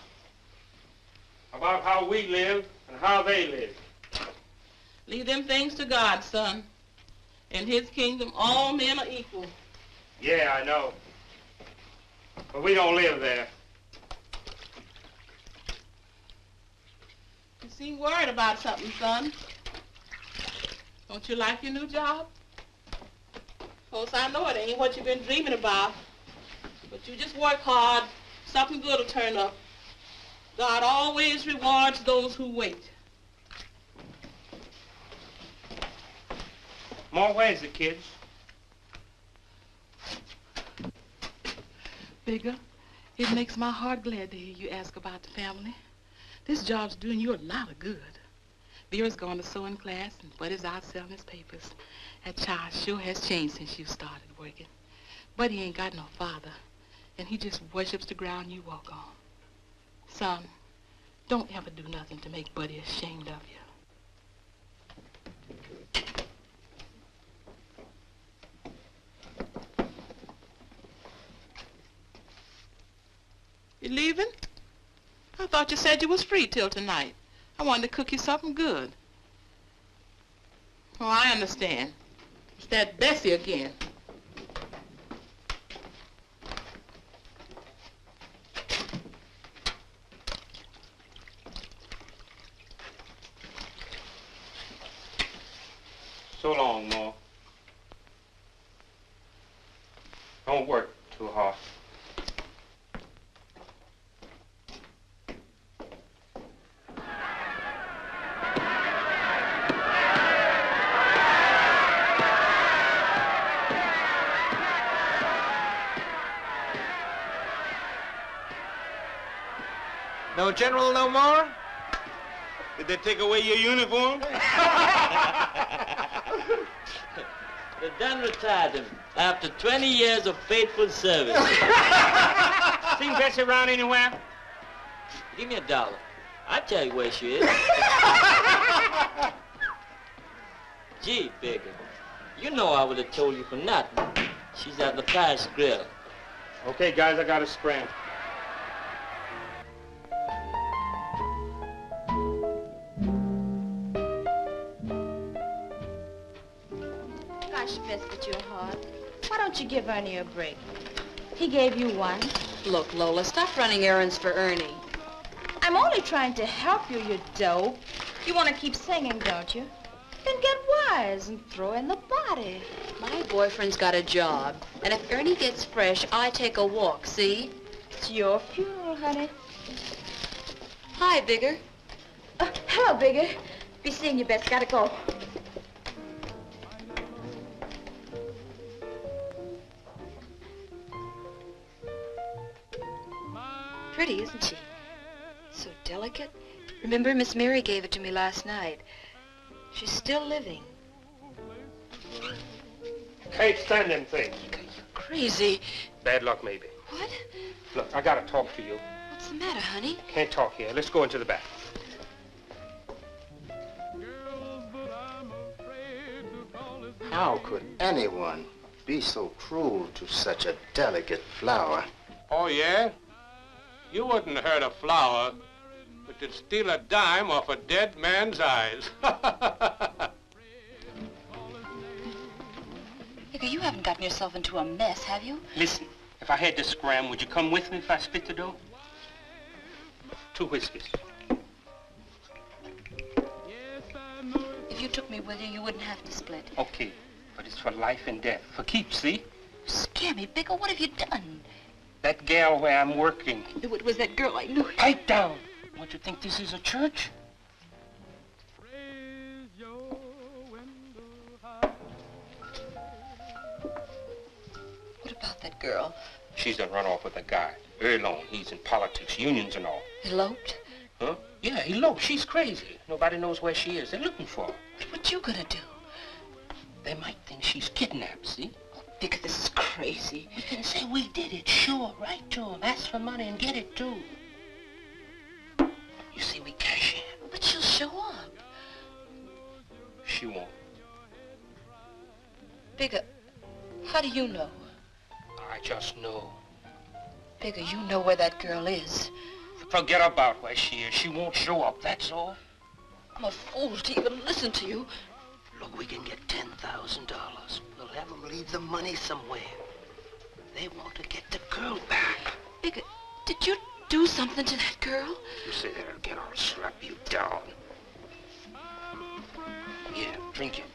D: About how we live and how they live.
B: Leave them things to God, son. In his kingdom, all men are equal.
D: Yeah, I know. But we don't live there.
B: You seem worried about something, son. Don't you like your new job? Of course, I know it ain't what you've been dreaming about. But you just work hard, something good will turn up. God always rewards those who wait.
D: More ways, the kids.
B: Bigger, it makes my heart glad to hear you ask about the family. This job's doing you a lot of good. Vera's gone to sewing class and Buddy's out selling his papers. That child sure has changed since you started working. Buddy ain't got no father, and he just worships the ground you walk on. Son, don't ever do nothing to make Buddy ashamed of you. You leaving? I thought you said you was free till tonight. I wanted to cook you something good. Oh, I understand. It's that Bessie again.
D: So long, Ma. Don't work too hard.
Q: No general no more?
U: Did they take away your uniform?
C: They done retired him after 20 years of faithful service.
D: Seen Bessie around anywhere?
C: Give me $1. I'll tell you where she is. Gee, Bigger, you know I would have told you for nothing. She's at the Paris Grill.
D: Okay, guys, I got to scram.
L: Gosh, Biscuit, you're hard. Why don't you give Ernie a break? He gave you one.
H: Look, Lola, stop running errands for Ernie.
L: I'm only trying to help you, you dope. You want to keep singing, don't you? Then get wise and throw in the body.
H: My boyfriend's got a job, and if Ernie gets fresh, I take a walk, see?
L: It's your funeral, honey.
H: Hi, Bigger.
L: Hello, Bigger. Be seeing you, Bess. Gotta go.
H: Pretty, isn't she? So delicate. Remember, Miss Mary gave it to me last night. She's still living.
D: Can't stand them things.
H: Crazy.
D: Bad luck, maybe.
H: What?
D: Look, I gotta talk to you.
H: What's the matter, honey?
D: Can't talk here. Let's go into the back.
K: How could anyone be so cruel to such a delicate flower?
U: Oh, yeah?
J: You wouldn't hurt a flower, but you'd steal a dime off a dead man's eyes.
H: Bigger, you haven't gotten yourself into a mess, have you?
A: Listen, if I had to scram, would you come with me if I split the dough? 2 whiskeys.
H: If you took me with you, you wouldn't have to split.
A: Okay, but it's for life and death. For keeps, see?
H: You scare me, Bigger. What have you done?
A: That gal where I'm working.
H: I knew it was that girl. I knew it.
A: Pipe down. Don't you think this is a church?
H: What about that girl?
A: She's done run off with a guy. Earlone. He's in politics, unions and all.
H: Eloped?
A: Huh? Yeah, eloped. She's crazy. Nobody knows where she is. They're looking for her.
H: What you gonna do?
A: They might think she's kidnapped, see?
H: Bigger, this is crazy.
A: We can say we did it, sure. Write to them. Ask for money and get it, too. You see, we cash in.
H: But she'll show up.
A: She won't.
H: Bigger, how do you know?
A: I just know.
H: Bigger, you know where that girl is.
A: Forget about where she is. She won't show up, that's all.
H: I'm a fool to even listen to you.
A: Look, we can get $10,000. We'll have them leave the money somewhere. They want to get the girl back.
H: Bigger, did you do something to that girl?
A: You say that again, I'll slap you down. Yeah, drink it.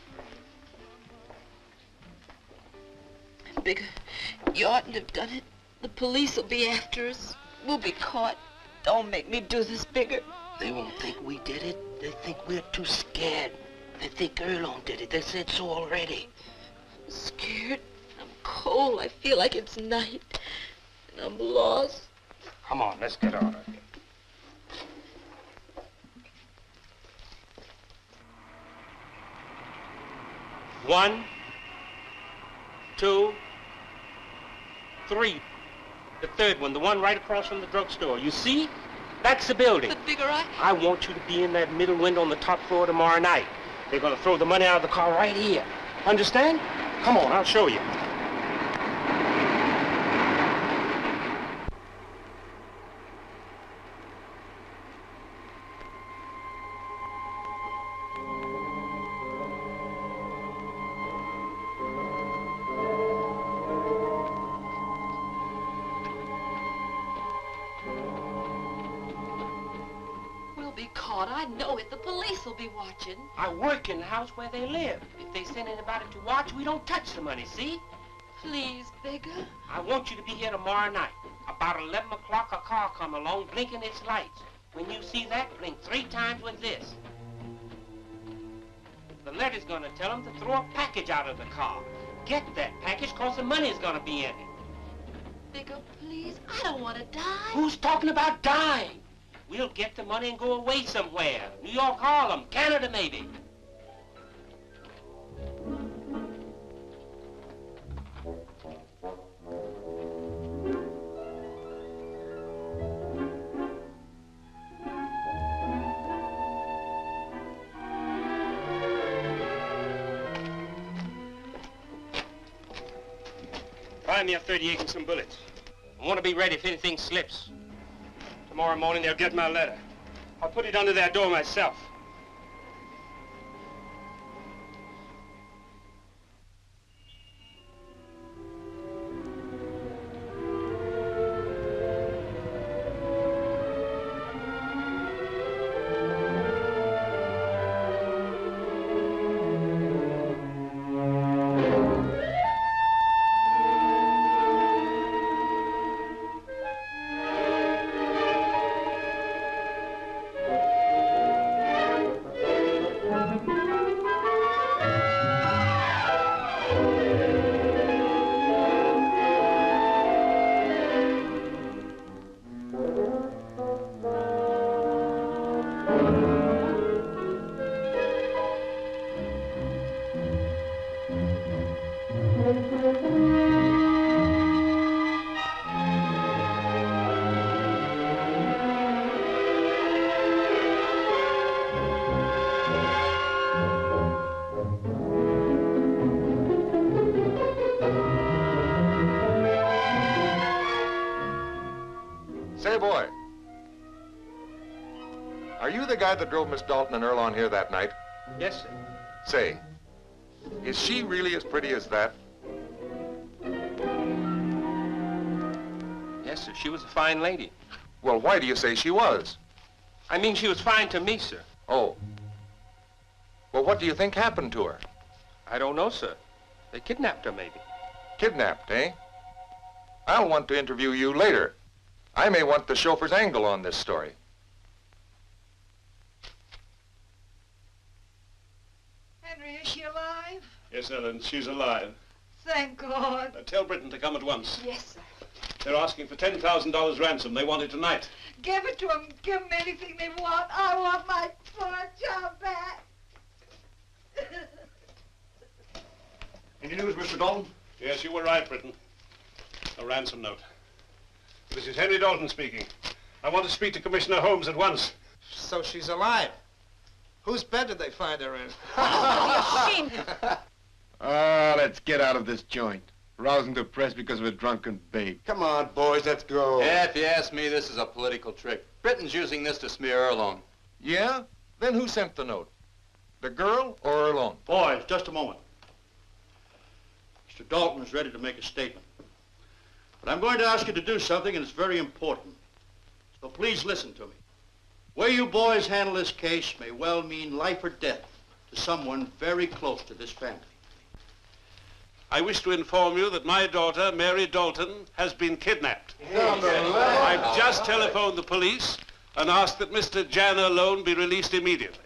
H: Bigger, you oughtn't to have done it. The police will be after us. We'll be caught. Don't make me do this, Bigger.
A: They won't think we did it. They think we're too scared. They think Earlone did it. They said so already.
H: I'm scared. I'm cold. I feel like it's night. And I'm lost.
A: Come on, let's get out of here. One, 2, 3. The third one, the one right across from the drugstore. You see? That's the building.
H: But Bigger,
A: I want you to be in that middle window on the top floor tomorrow night. They're going to throw the money out of the car right here. Understand? Come on, I'll show you.
H: I know it. The police will be watching.
A: I work in the house where they live. If they send anybody to watch, we don't touch the money, see?
H: Please, Bigger.
A: I want you to be here tomorrow night. About 11 o'clock, a car come along blinking its lights. When you see that, blink 3 times with this. The letter's gonna tell them to throw a package out of the car. Get that package, cause the money's gonna be in it.
H: Bigger, please. I don't want to die.
A: Who's talking about dying? We'll get the money and go away somewhere. New York, Harlem, Canada, maybe. Find me a .38 and some bullets. I want to be ready if anything slips. Tomorrow morning, they'll get my letter. I'll put it under their door myself.
G: Are you the guy that drove Miss Dalton and Earl on here that night?
A: Yes, sir.
G: Say, is she really as pretty as that?
A: Yes, sir. She was a fine lady.
G: Well, why do you say she was?
A: I mean, she was fine to me, sir.
G: Oh. Well, what do you think happened to her?
A: I don't know, sir. They kidnapped her, maybe.
G: Kidnapped, eh? I'll want to interview you later. I may want the chauffeur's angle on this story.
T: Henry, is she alive?
N: Yes, Ellen, she's alive.
T: Thank God.
N: Tell Britain to come at once.
T: Yes, sir.
N: They're asking for $10,000 ransom. They want it tonight.
T: Give it to them. Give them anything they want. I want my poor job back.
N: Any news, Mr. Dalton? Yes, you were right, Britain. A ransom note. This is Henry Dalton speaking. I want to speak to Commissioner Holmes at once.
D: So she's alive. Whose bed did they find her in?
U: Let's get out of this joint. Rousing the press because of a drunken babe.
I: Come on, boys, let's go.
V: Yeah, if you ask me, this is a political trick. Britain's using this to smear Earl on.
G: Yeah? Then who sent the note? The girl or Earl?
I: Boys, just a moment. Mr. Dalton is ready to make a statement. But I'm going to ask you to do something, and it's very important. So please listen to me. The way you boys handle this case may well mean life or death to someone very close to this family.
N: I wish to inform you that my daughter, Mary Dalton, has been kidnapped. I've just telephoned the police and asked that Mr. Jan Earl be released immediately.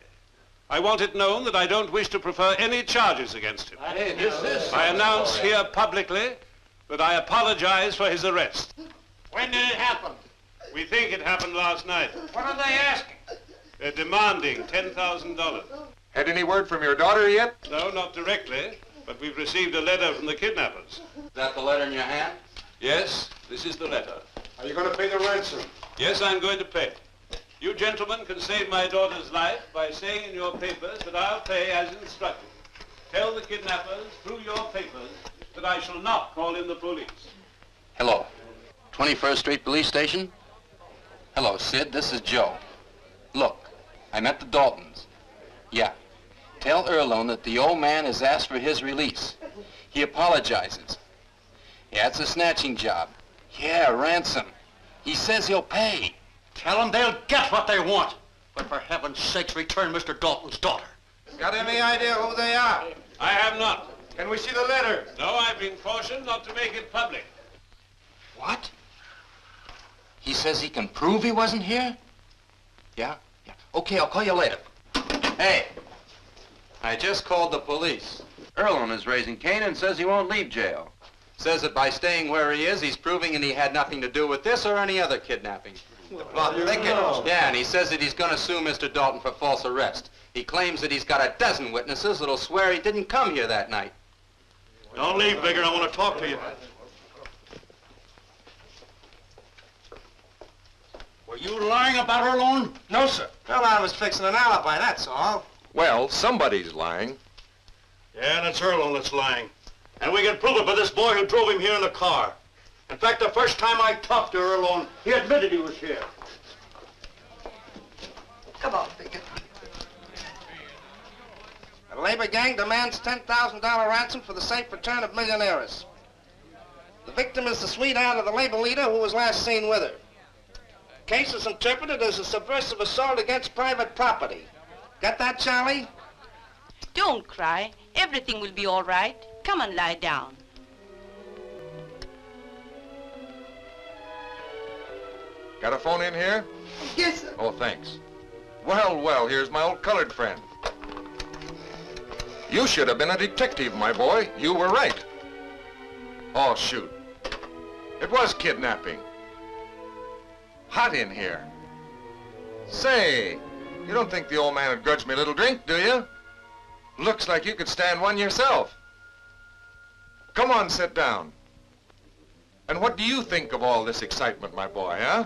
N: I want it known that I don't wish to prefer any charges against him. I announce here publicly that I apologize for his arrest.
D: When did it happen?
N: We think it happened last night.
D: What are they asking?
N: They're demanding $10,000.
G: Had any word from your daughter yet?
N: No, not directly, but we've received a letter from the kidnappers.
V: Is that the letter in your hand?
N: Yes, this is the letter.
U: Are you going to pay the ransom?
N: Yes, I'm going to pay. You gentlemen can save my daughter's life by saying in your papers that I'll pay as instructed. Tell the kidnappers through your papers that I shall not call in the police.
V: Hello. 21st Street Police Station? Hello, Sid. This is Joe. Look, I'm at the Daltons. Yeah. Tell Earlone that the old man has asked for his release. He apologizes. Yeah, it's a snatching job. Yeah, ransom. He says he'll pay.
I: Tell them they'll get what they want. But for heaven's sakes, return Mr. Dalton's daughter.
D: Got any idea who they are?
N: I have not.
D: Can we see the letter?
N: No, I've been cautioned not to make it public.
V: What? He says he can prove he wasn't here? Yeah? Yeah. Okay, I'll call you later. Hey, I just called the police.
Q: Earlon is raising Cain and says he won't leave jail.
V: Says that by staying where he is, he's proving that he had nothing to do with this or any other kidnapping.
D: The plot thickens.
V: Yeah, and he says that he's going to sue Mr. Dalton for false arrest. He claims that he's got a dozen witnesses that'll swear he didn't come here that night.
I: Don't leave, Bigger. I want to talk to you. Were you lying about Earlone?
D: No, sir. Well, I was fixing an alibi, that's all.
G: Well, somebody's lying.
I: Yeah, and it's Earlone that's lying. And we can prove it by this boy who drove him here in the car. In fact, the first time I talked to Earlone, he admitted he was here.
O: Come on, Bigger.
D: The labor gang demands $10,000 ransom for the safe return of millionaires. The victim is the sweetheart of the labor leader who was last seen with her. The case is interpreted as a subversive assault against private property. Got that, Charlie?
W: Don't cry. Everything will be all right. Come and lie down.
G: Got a phone in here?
O: Yes, sir.
G: Oh, thanks. Well, well, here's my old colored friend. You should have been a detective, my boy. You were right. Oh, shoot. It was kidnapping. Hot in here. Say, you don't think the old man would grudge me a little drink, do you? Looks like you could stand one yourself. Come on, sit down. And what do you think of all this excitement, my boy, huh?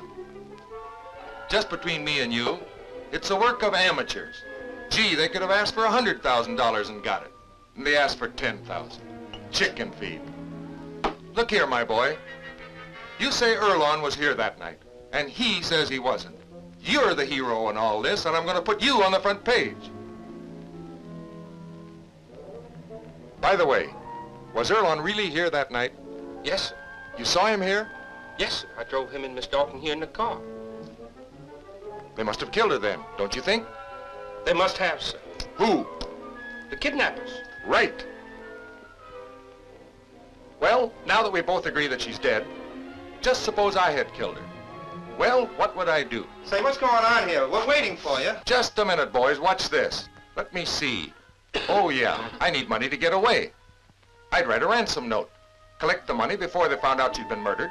G: Just between me and you, it's a work of amateurs. Gee, they could have asked for $100,000 and got it. And they asked for $10,000. Chicken feed. Look here, my boy. You say Earlon was here that night, and he says he wasn't. You're the hero in all this, and I'm going to put you on the front page. By the way, was Erlon really here that night?
A: Yes, sir.
G: You saw him here?
A: Yes, sir. I drove him and Miss Dalton here in the car.
G: They must have killed her then, don't you think?
A: They must have, sir.
G: Who?
A: The kidnappers.
G: Right. Well, now that we both agree that she's dead, just suppose I had killed her. Well, what would I do?
D: Say, what's going on here? We're waiting for you.
G: Just a minute, boys. Watch this. Let me see. Oh, yeah. I need money to get away. I'd write a ransom note. Collect the money before they found out she'd been murdered.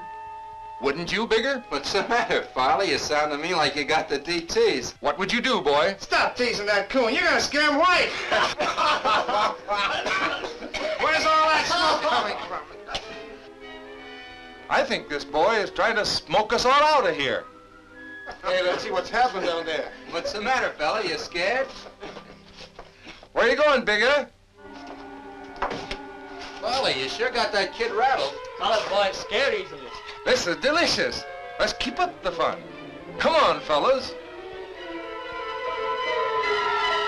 G: Wouldn't you, Bigger?
V: What's the matter, Farley? You sound to me like you got the DTs.
G: What would you do, boy?
D: Stop teasing that coon. You're gonna scare him white. Where's all that smoke coming from?
G: I think this boy is trying to smoke us all out of here.
D: Hey, let's see what's happened down there.
V: What's the matter, fella? You scared?
G: Where you going, Bigger?
V: Farley, you sure got that kid rattled.
E: Colored boys scared easily.
G: This is delicious. Let's keep up the fun. Come on, fellas.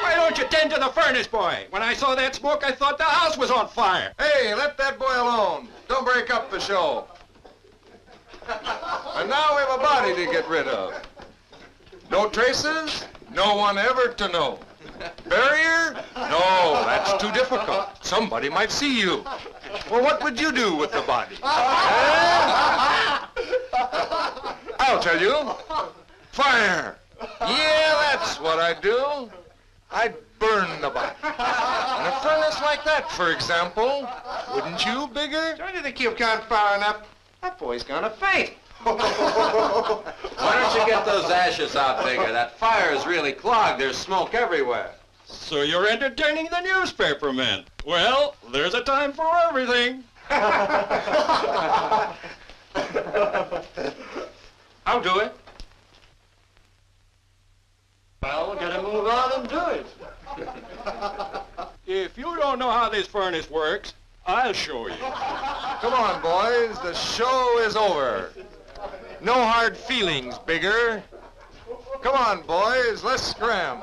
E: Why don't you tend to the furnace, boy? When I saw that smoke, I thought the house was on fire.
G: Hey, let that boy alone. Don't break up the show. And now we have a body to get rid of. No traces, no one ever to know. Barrier? No, that's too difficult. Somebody might see you. Well, what would you do with the body? I'll tell you. Fire. Yeah, that's what I'd do. I'd burn the body. In a furnace like that, for example. Wouldn't you, Bigger?
D: Don't you think you've gone far enough? That boy's gonna faint.
V: Why don't you get those ashes out, Bigger? That fire is really clogged. There's smoke everywhere.
E: So you're entertaining the newspaper men. Well, there's a time for everything.
A: I'll do it.
E: Well, gotta move on and do it. If you don't know how this furnace works, I'll show you.
G: Come on, boys. The show is over. No hard feelings, Bigger. Come on, boys. Let's scram.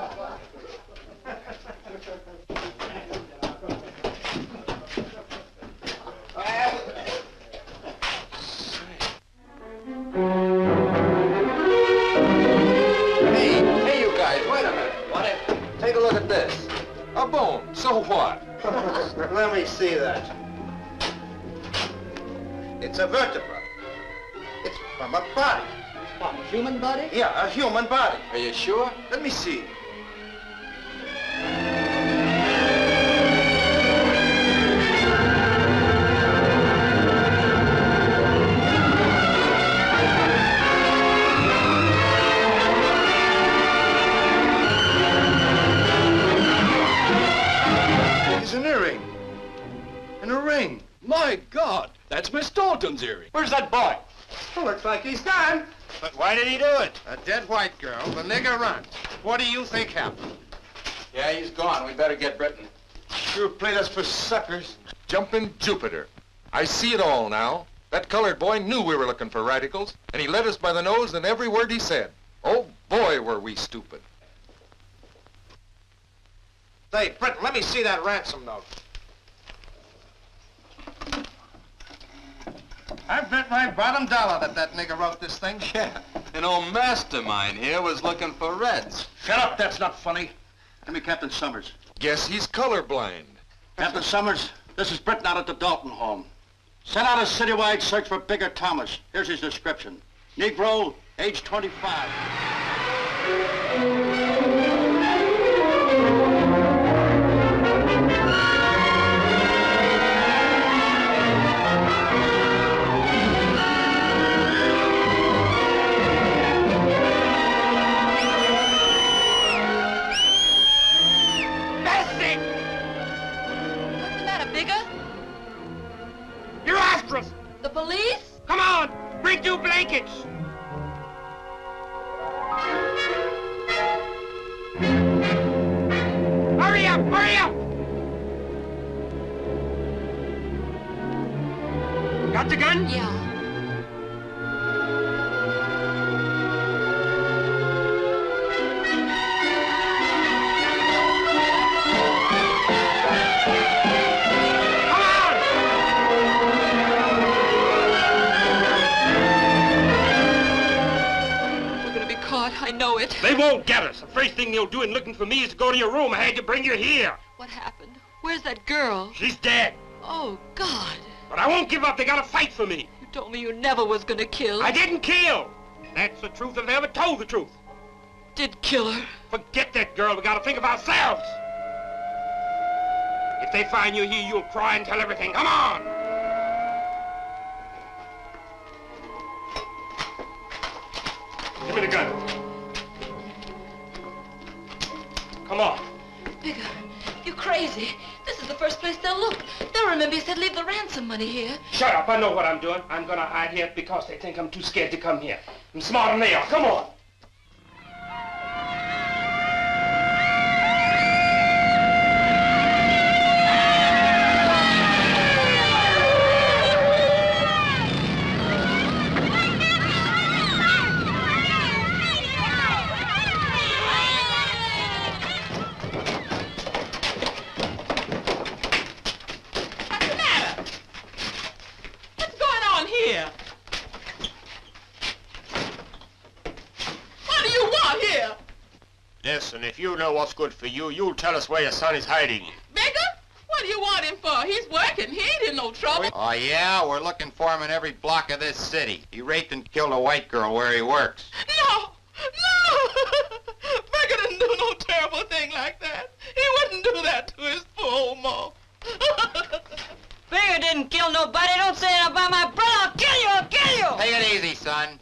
V: Hey, you guys, wait a minute. Take a look at this.
G: A bone. So what?
D: Let me see that. It's a vertebra. It's from a body.
V: What, a human body?
D: Yeah, a human body.
V: Are you sure?
D: Let me see. It's an earring. And a ring.
E: My God, that's Miss Dalton's earring. Where's that boy?
D: Well, looks like he's gone.
E: But why did he do it?
D: A dead white girl, the nigger runs. What do you think happened?
V: Yeah, he's gone. We better get Britain.
D: Sure played us for suckers.
G: Jumpin' Jupiter. I see it all now. That colored boy knew we were looking for radicals, and he led us by the nose in every word he said. Oh, boy, were we stupid.
D: Say, Britton, let me see that ransom note. I bet my bottom dollar that nigger wrote this thing.
V: Yeah, an old mastermind here was looking for Reds.
I: Shut up, that's not funny. Give me Captain Summers.
G: Guess he's colorblind.
I: Captain Summers, this is Britton out at the Dalton home. Sent out a citywide search for Bigger Thomas. Here's his description. Negro, age 25.
A: You're after us!
H: The police?
A: Come on! Bring 2 blankets! Hurry up! Hurry up! Got the gun?
H: Yeah.
A: won't get us. The first thing you'll do in looking for me is to go to your room. I had to bring you here.
H: What happened? Where's that girl?
A: She's dead.
H: Oh, God.
A: But I won't give up. They gotta fight for me.
H: You told me you never was gonna kill.
A: I didn't kill. That's the truth if I ever told the truth.
H: Did kill her?
A: Forget that girl. We gotta think of ourselves. If they find you here, you'll cry and tell everything. Come on. Give me the gun. Come on.
H: Bigger, you crazy. This is the first place they'll look. They'll remember you said leave the ransom money here.
A: Shut up. I know what I'm doing. I'm gonna hide here because they think I'm too scared to come here. I'm smarter than they are. Come on.
P: Listen, if you know what's good for you, you'll tell us where your son is hiding.
B: Bigger? What do you want him for? He's working. He ain't in no trouble.
I: Oh, yeah? We're looking for him in every block of this city. He raped and killed a white girl where he works.
B: No! No! Bigger didn't do no terrible thing like that. He wouldn't do that to his poor old ma.
C: Bigger didn't kill nobody. Don't say that about my brother. I'll kill you. I'll kill you.
I: Take it easy, son.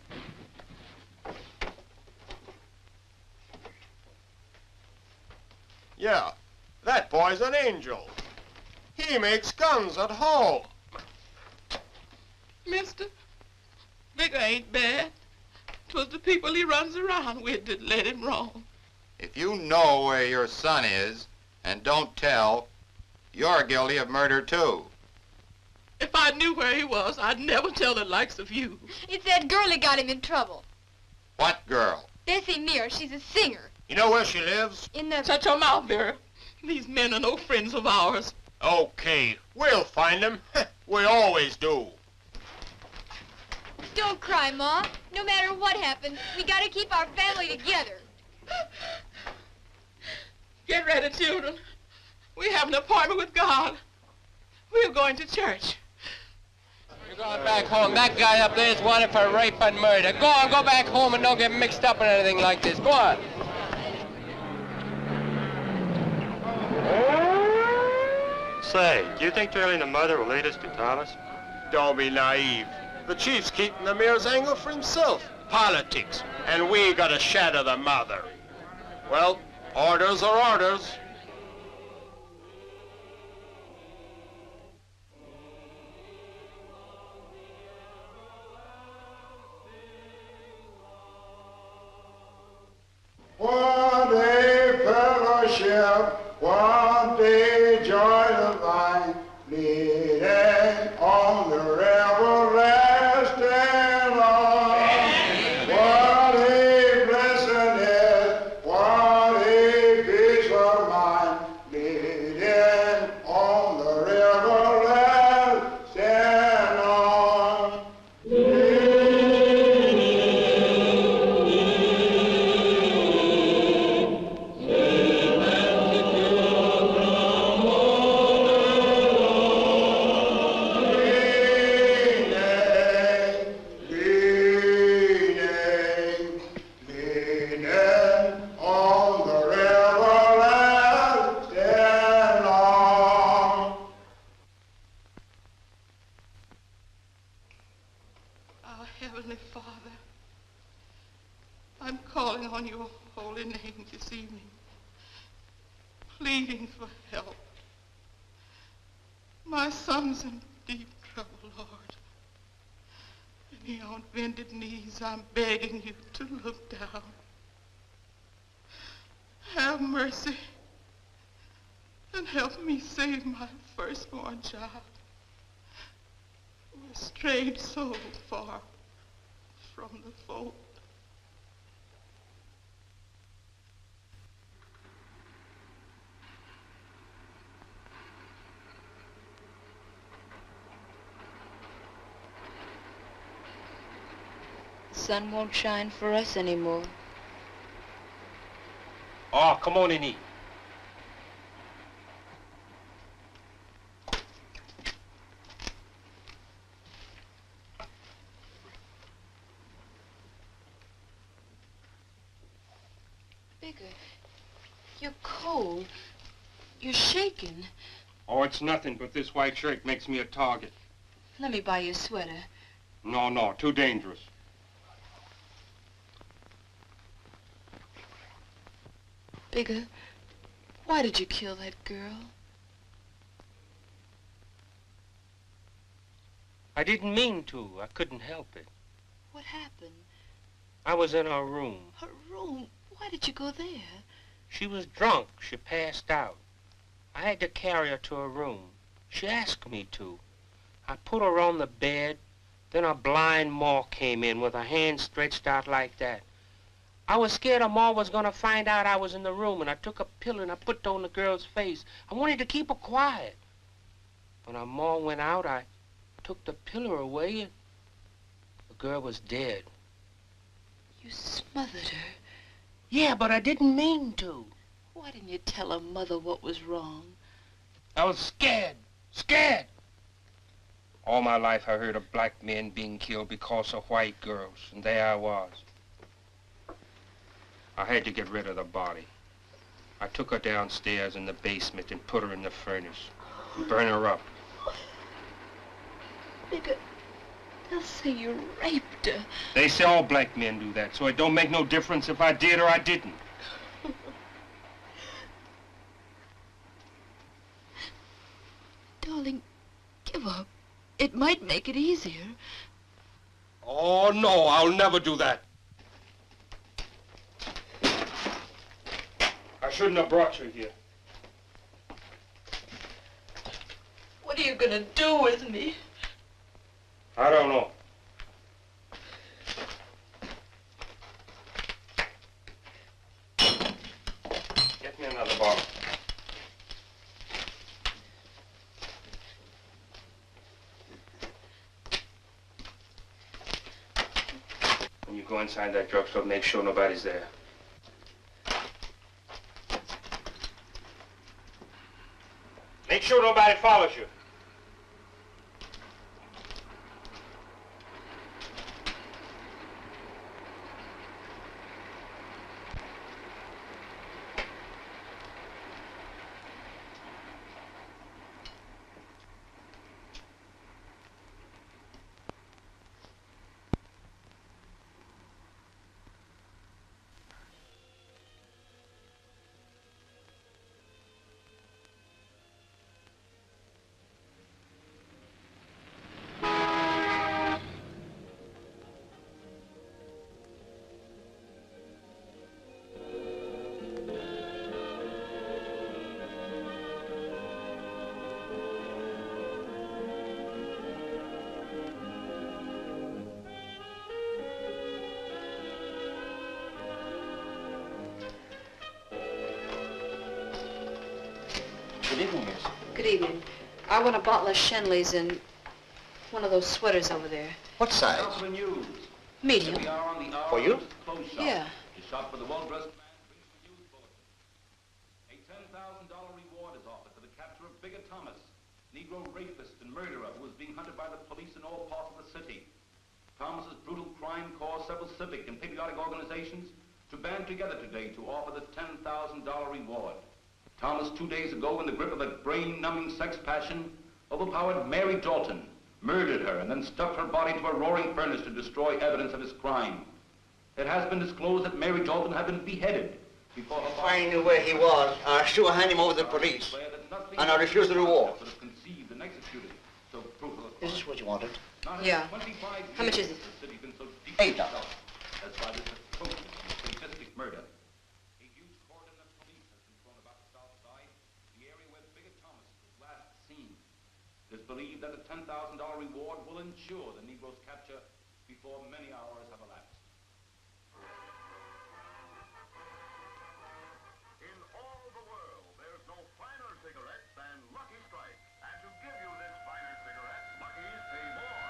P: Yeah, that boy's an angel. He makes guns at home.
B: Mister, Bigger ain't bad. 'Twas the people he runs around with that led him wrong.
I: If you know where your son is and don't tell, you're guilty of murder, too.
B: If I knew where he was, I'd never tell the likes of you.
R: It's that girl that got him in trouble.
I: What girl?
R: Bessie Mears, she's a singer.
P: You know where she lives?
R: In the...
B: Shut your mouth, Vera. These men are no friends of ours.
P: Okay, we'll find them. We always do.
R: Don't cry, Ma. No matter what happens, we gotta keep our family together.
B: Get ready, children. We have an appointment with God. We're going to church.
Q: You're going back home. That guy up there is wanted for rape and murder. Go on, go back home and don't get mixed up in anything like this. Go on.
A: Say, do you think Charlie and the mother will lead us to Thomas?
P: Don't be naive. The chief's keeping the mayor's angle for himself. Politics. And we got to shadow the mother. Well, orders are orders.
K: What a fellowship, what a joy divine, leading on the everlasting line. What a blessedness, what a peace of mind, leading on the everlasting line.
B: Our Heavenly Father, I'm calling on your holy name this evening, pleading for help. My son's in deep trouble, Lord. And here on bended knees, I'm begging you to look down. Have mercy and help me save my firstborn child. We're strayed so far from the fold.
H: The sun won't shine for us anymore.
A: Oh, come on and eat.
H: Bigger, you're cold. You're shaking.
A: Oh, it's nothing, but this white shirt makes me a target.
H: Let me buy you a sweater.
A: No, too dangerous.
H: Bigger, why did you kill that girl?
A: I didn't mean to. I couldn't help it.
H: What happened?
A: I was in her room.
H: Her room? Why did you go there?
A: She was drunk. She passed out. I had to carry her to her room. She asked me to. I put her on the bed. Then a blind Ma came in with her hand stretched out like that. I was scared her Ma was going to find out I was in the room, and I took a pillow and I put it on the girl's face. I wanted to keep her quiet. When her Ma went out, I took the pillow away, and the girl was dead.
H: You smothered her.
A: Yeah, but I didn't mean to.
H: Why didn't you tell her mother what was wrong?
A: I was scared. All my life I heard of black men being killed because of white girls, and there I was. I had to get rid of the body. I took her downstairs in the basement and put her in the furnace and burn her up.
H: Bigger, they'll say you raped her.
A: They say all black men do that, so it don't make no difference if I did or I didn't.
H: Darling, give up. It might make it easier.
A: Oh, no, I'll never do that. I shouldn't have brought you here.
H: What are you gonna do with me?
A: I don't know. Get me another bottle. When you go inside that drugstore, make sure nobody's there. Make sure nobody follows you.
I: Good evening, miss.
H: Good evening. I want a bottle of Shenley's and one of those sweaters over there.
I: What size?
H: Medium.
I: For you?
H: Yeah.
F: Shop for the well-dressed man brings the news bulletin. A $10,000 reward is offered for the capture of Bigger Thomas, Negro rapist and murderer who is being hunted by the police in all parts of the city. Thomas's brutal crime caused several civic and patriotic organizations to band together today to offer the $10,000 reward. Thomas, 2 days ago, in the grip of a brain-numbing sex passion, overpowered Mary Dalton, murdered her, and then stuffed her body to a roaring furnace to destroy evidence of his crime. It has been disclosed that Mary Dalton had been beheaded before her...
I: If I knew where he was, I'd sure hand him over to the police. And I refuse the reward.
F: Conceived and executed. So proof of the
I: Is this what you wanted?
H: Yeah. How much is it?
I: $8.
F: That's why this atrocious and sadistic murder. A huge cordon of police has been thrown about the south side, the area where Bigger Thomas was last seen. It is believed that the $10,000 reward will ensure the Negro's capture before many hours have elapsed.
M: In all the world, there's no finer cigarette than Lucky Strike. And to give you this finer cigarette, Lucky's pay more.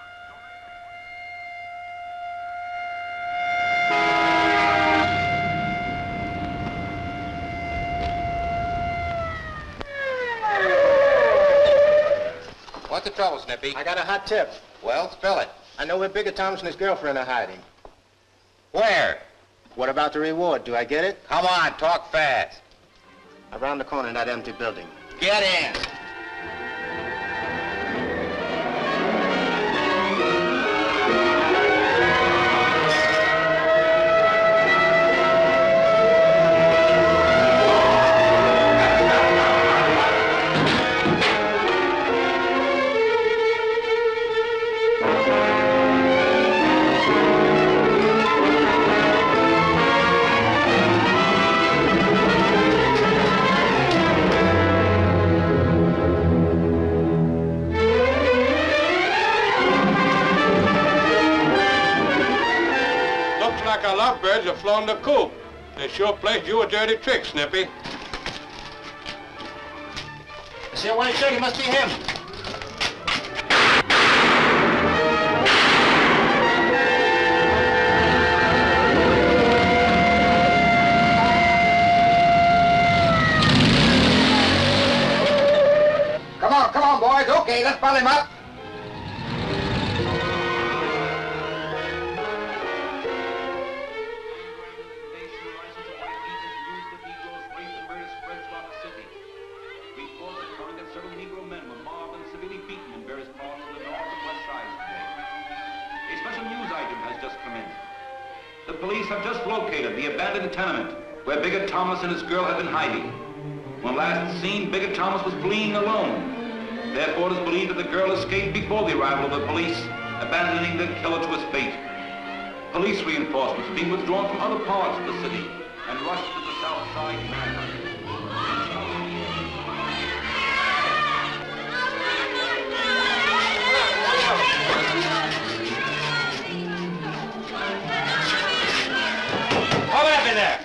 I: What's the trouble, Snippy?
P: I got a hot tip.
I: Well, spill it.
P: I know where Bigger Thomas and his girlfriend are hiding.
I: Where?
P: What about the reward? Do I get it?
I: Come on, talk fast.
P: Around the corner in that empty building.
I: Get in.
N: Like our lovebirds have flown the coop. They sure played you a dirty trick, Snippy.
P: I see a white shirt. It must be him.
I: Come on, boys. Okay, let's ball him up.
F: The police have just located the abandoned tenement where Bigger Thomas and his girl have been hiding. When last seen, Bigger Thomas was fleeing alone. Therefore, it is believed that the girl escaped before the arrival of the police, abandoning the killer to his fate. Police reinforcements being withdrawn from other parts of the city and rushed to the south side manhunt.
Q: Hold up in there.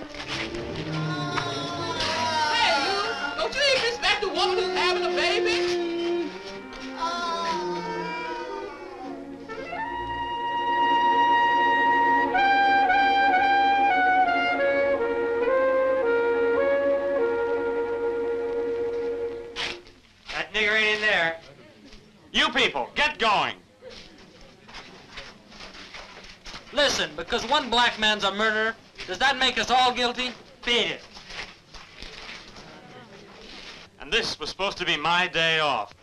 B: Hey, you! Don't you even respect the woman who's having a baby?
Q: That nigger ain't in there. You people, get going.
C: Listen, because one black man's a murderer, does that make us all guilty? Beat it.
Q: And this was supposed to be my day off.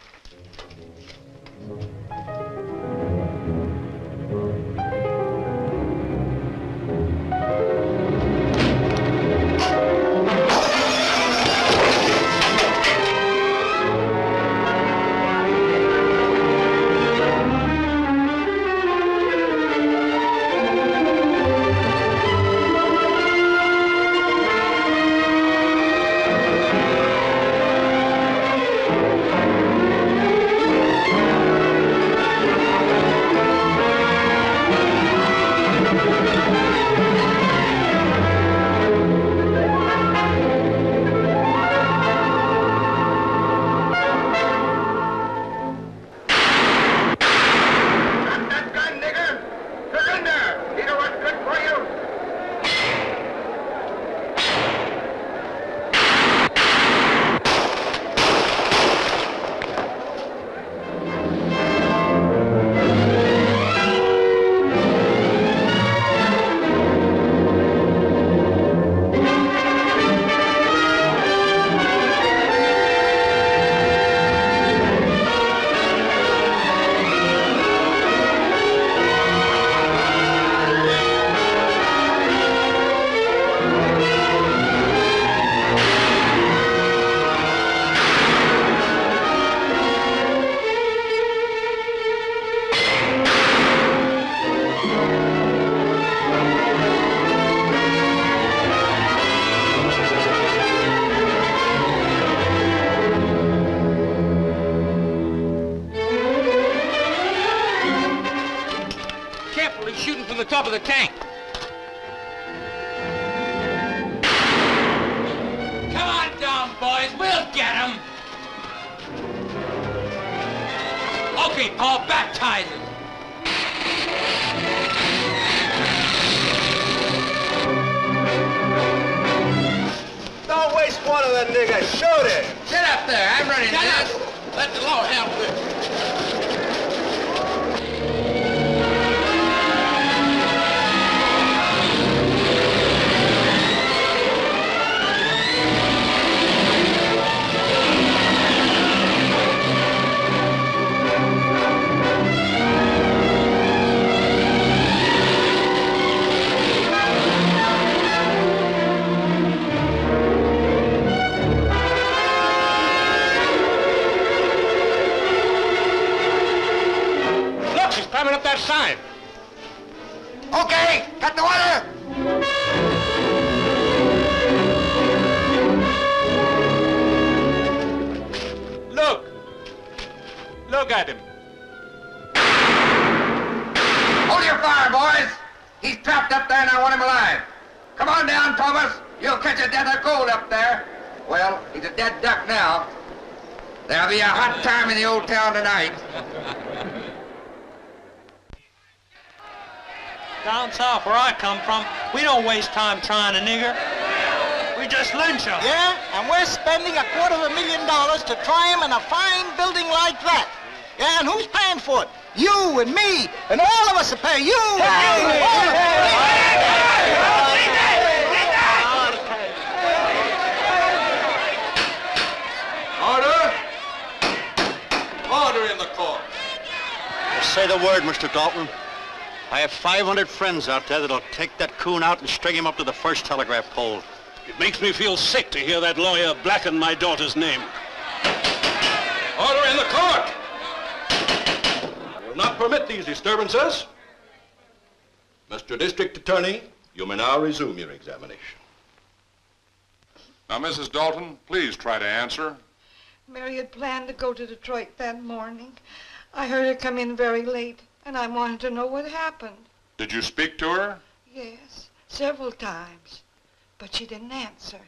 C: the top of the tank. Come on down, boys. We'll get him. Okay, Paul, baptize it.
P: Don't waste one of the niggas. Shoot it.
C: Sit up there. I'm running this.
I: Let the law help you.
N: Look, she's climbing up that sign.
D: Okay, cut the water!
N: Look. Look at him.
D: Hold your fire, boys! He's trapped up there and I want him alive. Come on down, Thomas. You'll catch a death of cold up there. Well, he's a dead duck now. There'll be a hot time in the old town tonight.
J: Down south where I come from, we don't waste time trying a nigger. We just lynch them.
L: Yeah, and we're spending $250,000 to try him in a fine building like that. Yeah, and who's paying for it? You and me, and all of us will pay. You and me.
U: Order! Order in the court.
I: Say the word, Mr. Dalton. I have 500 friends out there that'll take that coon out and string him up to the first telegraph pole.
N: It makes me feel sick to hear that lawyer blacken my daughter's name.
E: Order in the court! I will not permit these disturbances. Mr. District Attorney, you may now resume your examination.
G: Now, Mrs. Dalton, please try to answer.
T: Mary had planned to go to Detroit that morning. I heard her come in very late, and I wanted to know what happened.
G: Did you speak to her?
T: Yes, several times, but she didn't answer.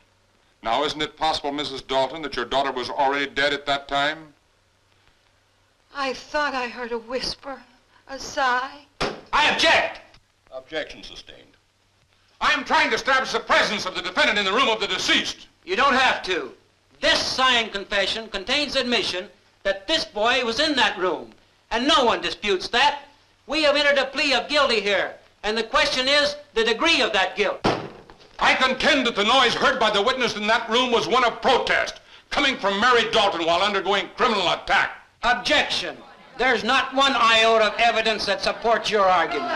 G: Now, isn't it possible, Mrs. Dalton, that your daughter was already dead at that time?
T: I thought I heard a whisper, a sigh.
E: I object! Objection sustained.
G: I am trying to establish the presence of the defendant in the room of the deceased.
J: You don't have to. This signed confession contains admission that this boy was in that room, and no one disputes that. We have entered a plea of guilty here, and the question is the degree of that guilt.
G: I contend that the noise heard by the witness in that room was one of protest, coming from Mary Dalton while undergoing criminal attack.
J: Objection. There's not one iota of evidence that supports your argument.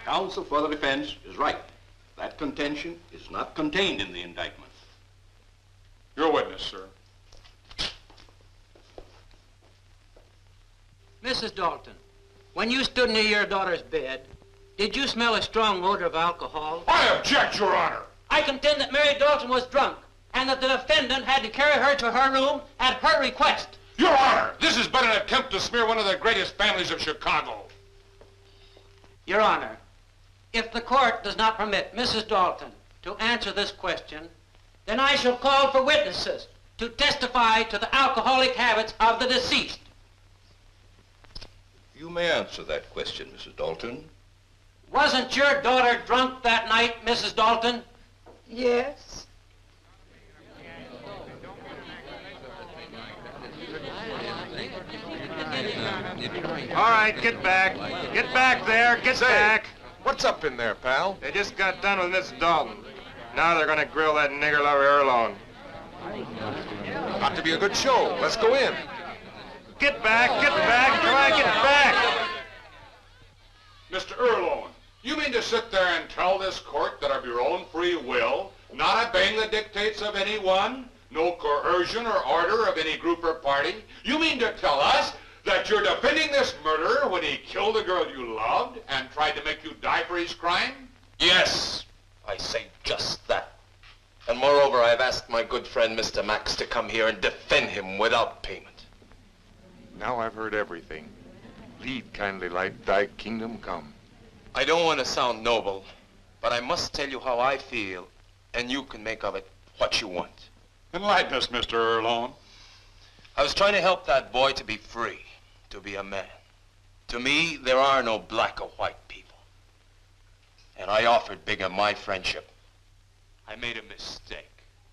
E: Counsel for the defense is right. That contention is not contained in the indictment.
G: Your witness, sir.
J: Mrs. Dalton, when you stood near your daughter's bed, did you smell a strong odor of alcohol?
G: I object, Your Honor.
J: I contend that Mary Dalton was drunk and that the defendant had to carry her to her room at her request.
G: Your Honor, this has been an attempt to smear one of the greatest families of Chicago.
J: Your Honor, if the court does not permit Mrs. Dalton to answer this question, then I shall call for witnesses to testify to the alcoholic habits of the deceased.
E: You may answer that question, Mrs. Dalton.
J: Wasn't your daughter drunk that night, Mrs. Dalton?
T: Yes.
U: All right, get back. Get back there. Get back.
G: What's up in there, pal?
U: They just got done with Miss Dalton. Now they're gonna grill that nigger lover Erlone.
G: Got to be a good show. Let's go in.
U: Get back. Get back. Come on, get back.
G: Mr. Erlone, you mean to sit there and tell this court that of your own free will, not obeying the dictates of anyone, no coercion or order of any group or party, you mean to tell us that you're defending this murderer when he killed a girl you loved and tried to make you die for his crime?
S: Yes, I say just that. And moreover, I've asked my good friend Mr. Max to come here and defend him without payment.
G: Now I've heard everything. Lead, kindly light, thy kingdom come.
S: I don't want to sound noble, but I must tell you how I feel, and you can make of it what you want.
G: Enlighten us, Mr. Erlone.
S: I was trying to help that boy to be free, to be a man. To me, there are no black or white people. And I offered Bigger my friendship.
O: I made a mistake.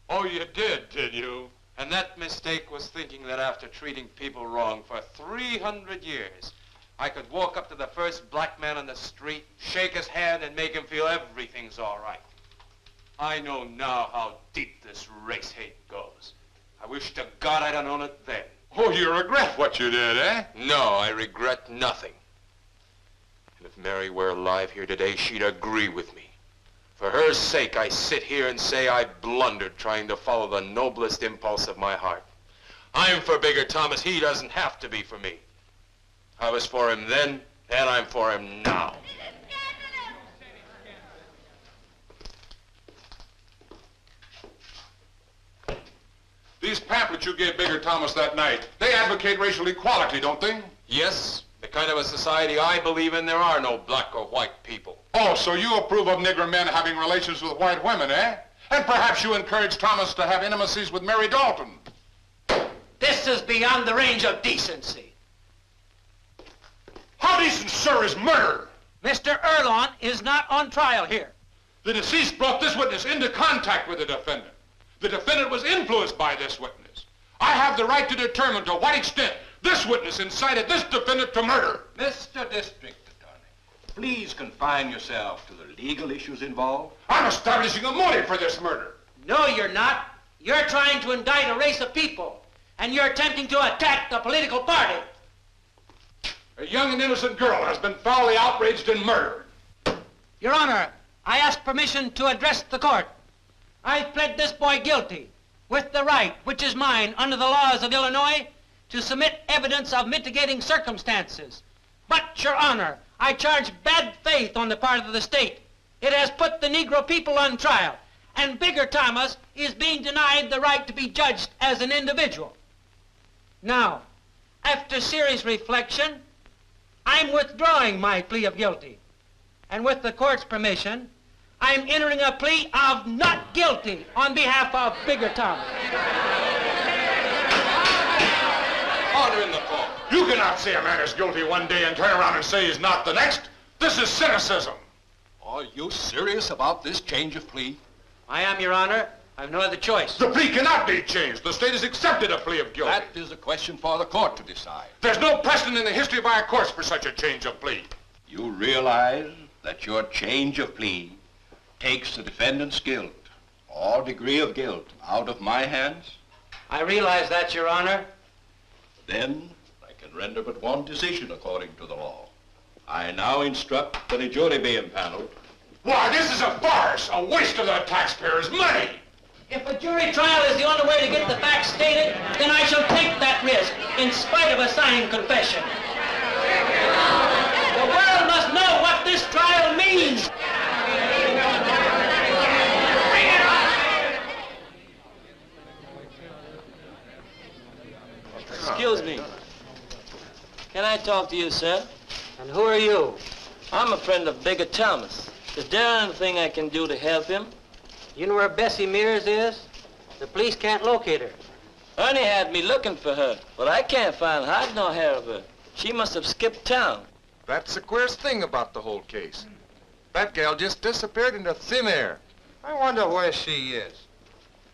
G: Oh, you did you?
O: And that mistake was thinking that after treating people wrong for 300 years, I could walk up to the first black man on the street, shake his hand, and make him feel everything's all right. I know now how deep this race hate goes. I wish to God I'd have known it then.
G: Oh, you regret what you did, eh?
O: No, I regret nothing. And if Mary were alive here today, she'd agree with me. For her sake, I sit here and say I blundered trying to follow the noblest impulse of my heart. I'm for Bigger Thomas. He doesn't have to be for me. I was for him then, and I'm for him now.
G: These pamphlets you gave Bigger Thomas that night, they advocate racial equality, don't they?
O: Yes, the kind of a society I believe in, there are no black or white people.
G: Oh, so you approve of Negro men having relations with white women, eh? And perhaps you encourage Thomas to have intimacies with Mary Dalton.
J: This is beyond the range of decency.
G: How decent, sir, is murder?
J: Mr. Erlon is not on trial here.
G: The deceased brought this witness into contact with the defendant. The defendant was influenced by this witness. I have the right to determine to what extent this witness incited this defendant to murder.
U: Mr. District Attorney, please confine yourself to the legal issues involved.
G: I'm establishing a motive for this murder.
J: No, you're not. You're trying to indict a race of people, and you're attempting to attack the political party.
G: A young and innocent girl has been foully outraged and murdered.
J: Your Honor, I ask permission to address the court. I pled this boy guilty with the right, which is mine under the laws of Illinois, to submit evidence of mitigating circumstances. But, Your Honor, I charge bad faith on the part of the state. It has put the Negro people on trial, and Bigger Thomas is being denied the right to be judged as an individual. Now, after serious reflection, I'm withdrawing my plea of guilty. And with the court's permission, I'm entering a plea of not guilty on behalf of Bigger Thomas.
G: Order in the court. You cannot say a man is guilty one day and turn around and say he's not the next. This is cynicism.
U: Are you serious about this change of plea?
J: I am, Your Honor. I've no other choice.
G: The plea cannot be changed. The state has accepted a plea of guilty.
U: That is a question for the court to decide.
G: There's no precedent in the history of our courts for such a change of plea.
U: You realize that your change of plea takes the defendant's guilt or degree of guilt out of my hands?
J: I realize that, Your Honor.
U: Then I can render but one decision according to the law. I now instruct that a jury be impaneled.
G: Why, this is a farce, a waste of the taxpayers' money.
J: If a jury trial is the only way to get the facts stated, then I shall take that risk, in spite of a signed confession. The world must know what this trial means.
V: Excuse me. Can I talk to you, sir?
J: And who are you?
V: I'm a friend of Bigger Thomas. Is there anything I can do to help him?
J: You know where Bessie Mears is? The police can't locate her.
V: Ernie had me looking for her, but I can't find hide nor hair of her. She must have skipped town.
G: That's the queerest thing about the whole case. That gal just disappeared into thin air.
K: I wonder where she is.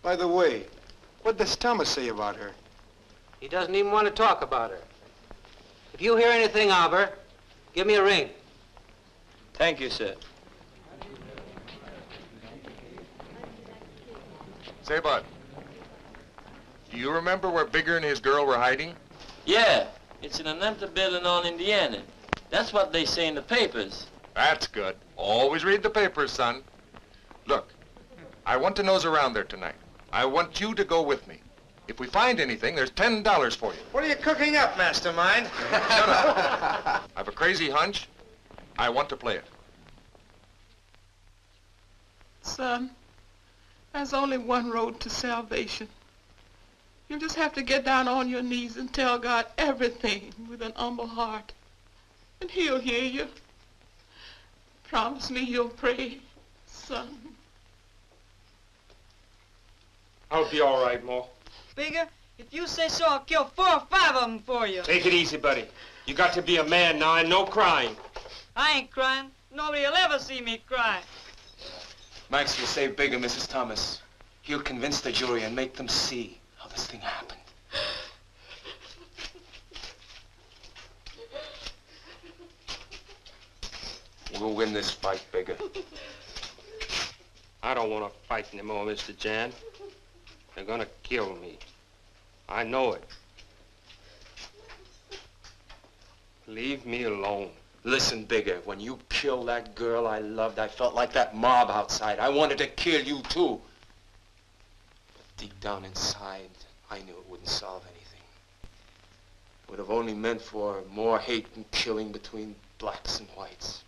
K: By the way, what does Thomas say about her?
J: He doesn't even want to talk about her. If you hear anything of her, give me a ring.
V: Thank you, sir.
G: Say, Bud, do you remember where Bigger and his girl were hiding?
V: Yeah, it's in an empty building on Indiana. That's what they say in the papers.
G: That's good. Always read the papers, son. Look, I want to nose around there tonight. I want you to go with me. If we find anything, there's $10 for you.
D: What are you cooking up, mastermind?
G: Shut up. I have a crazy hunch. I want to play it.
B: Son, there's only one road to salvation. You just have to get down on your knees and tell God everything with an humble heart. And he'll hear you. Promise me you'll pray, son.
A: I'll be all right, Ma.
C: Bigger, if you say so, I'll kill 4 or 5 of them for you.
A: Take it easy, buddy. You got to be a man now and no crying.
C: I ain't crying. Nobody'll ever see me cry.
O: Max will save Big and Mrs. Thomas. He'll convince the jury and make them see how this thing happened. We'll win this fight, Bigger.
A: I don't want to fight anymore, Mr. Jan. They're gonna kill me. I know it. Leave me alone.
O: Listen, Bigger, when you killed that girl I loved, I felt like that mob outside. I wanted to kill you, too. But deep down inside, I knew it wouldn't solve anything. It would have only meant for more hate and killing between blacks and whites.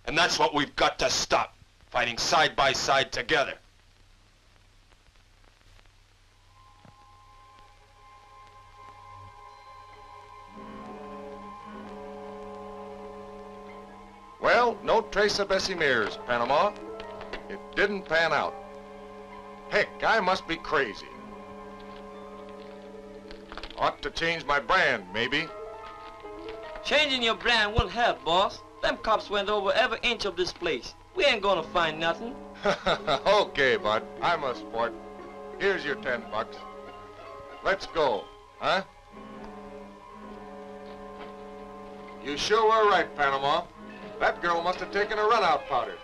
O: And that's what we've got to stop, fighting side by side together.
G: Well, no trace of Bessie Mears, Panama. It didn't pan out. Heck, I must be crazy. Ought to change my brand, maybe.
V: Changing your brand wouldn't help, boss. Them cops went over every inch of this place. We ain't gonna find nothing.
G: Okay, bud. I'm a sport. Here's your $10. Let's go, huh? You sure were right, Panama. That girl must have taken a run-out powder.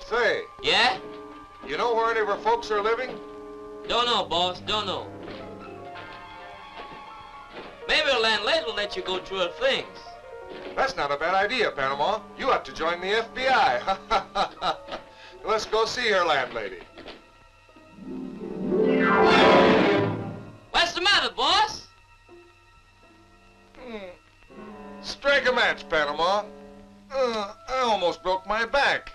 G: Say.
V: Yeah?
G: You know where any of her folks are living?
V: Don't know, boss. Don't know. Maybe the landlady will let you go through her things.
G: That's not a bad idea, Panama. You ought to join the FBI. Let's go see her landlady.
V: What's the matter, boss?
G: Strike a match, Panama. I almost broke my back.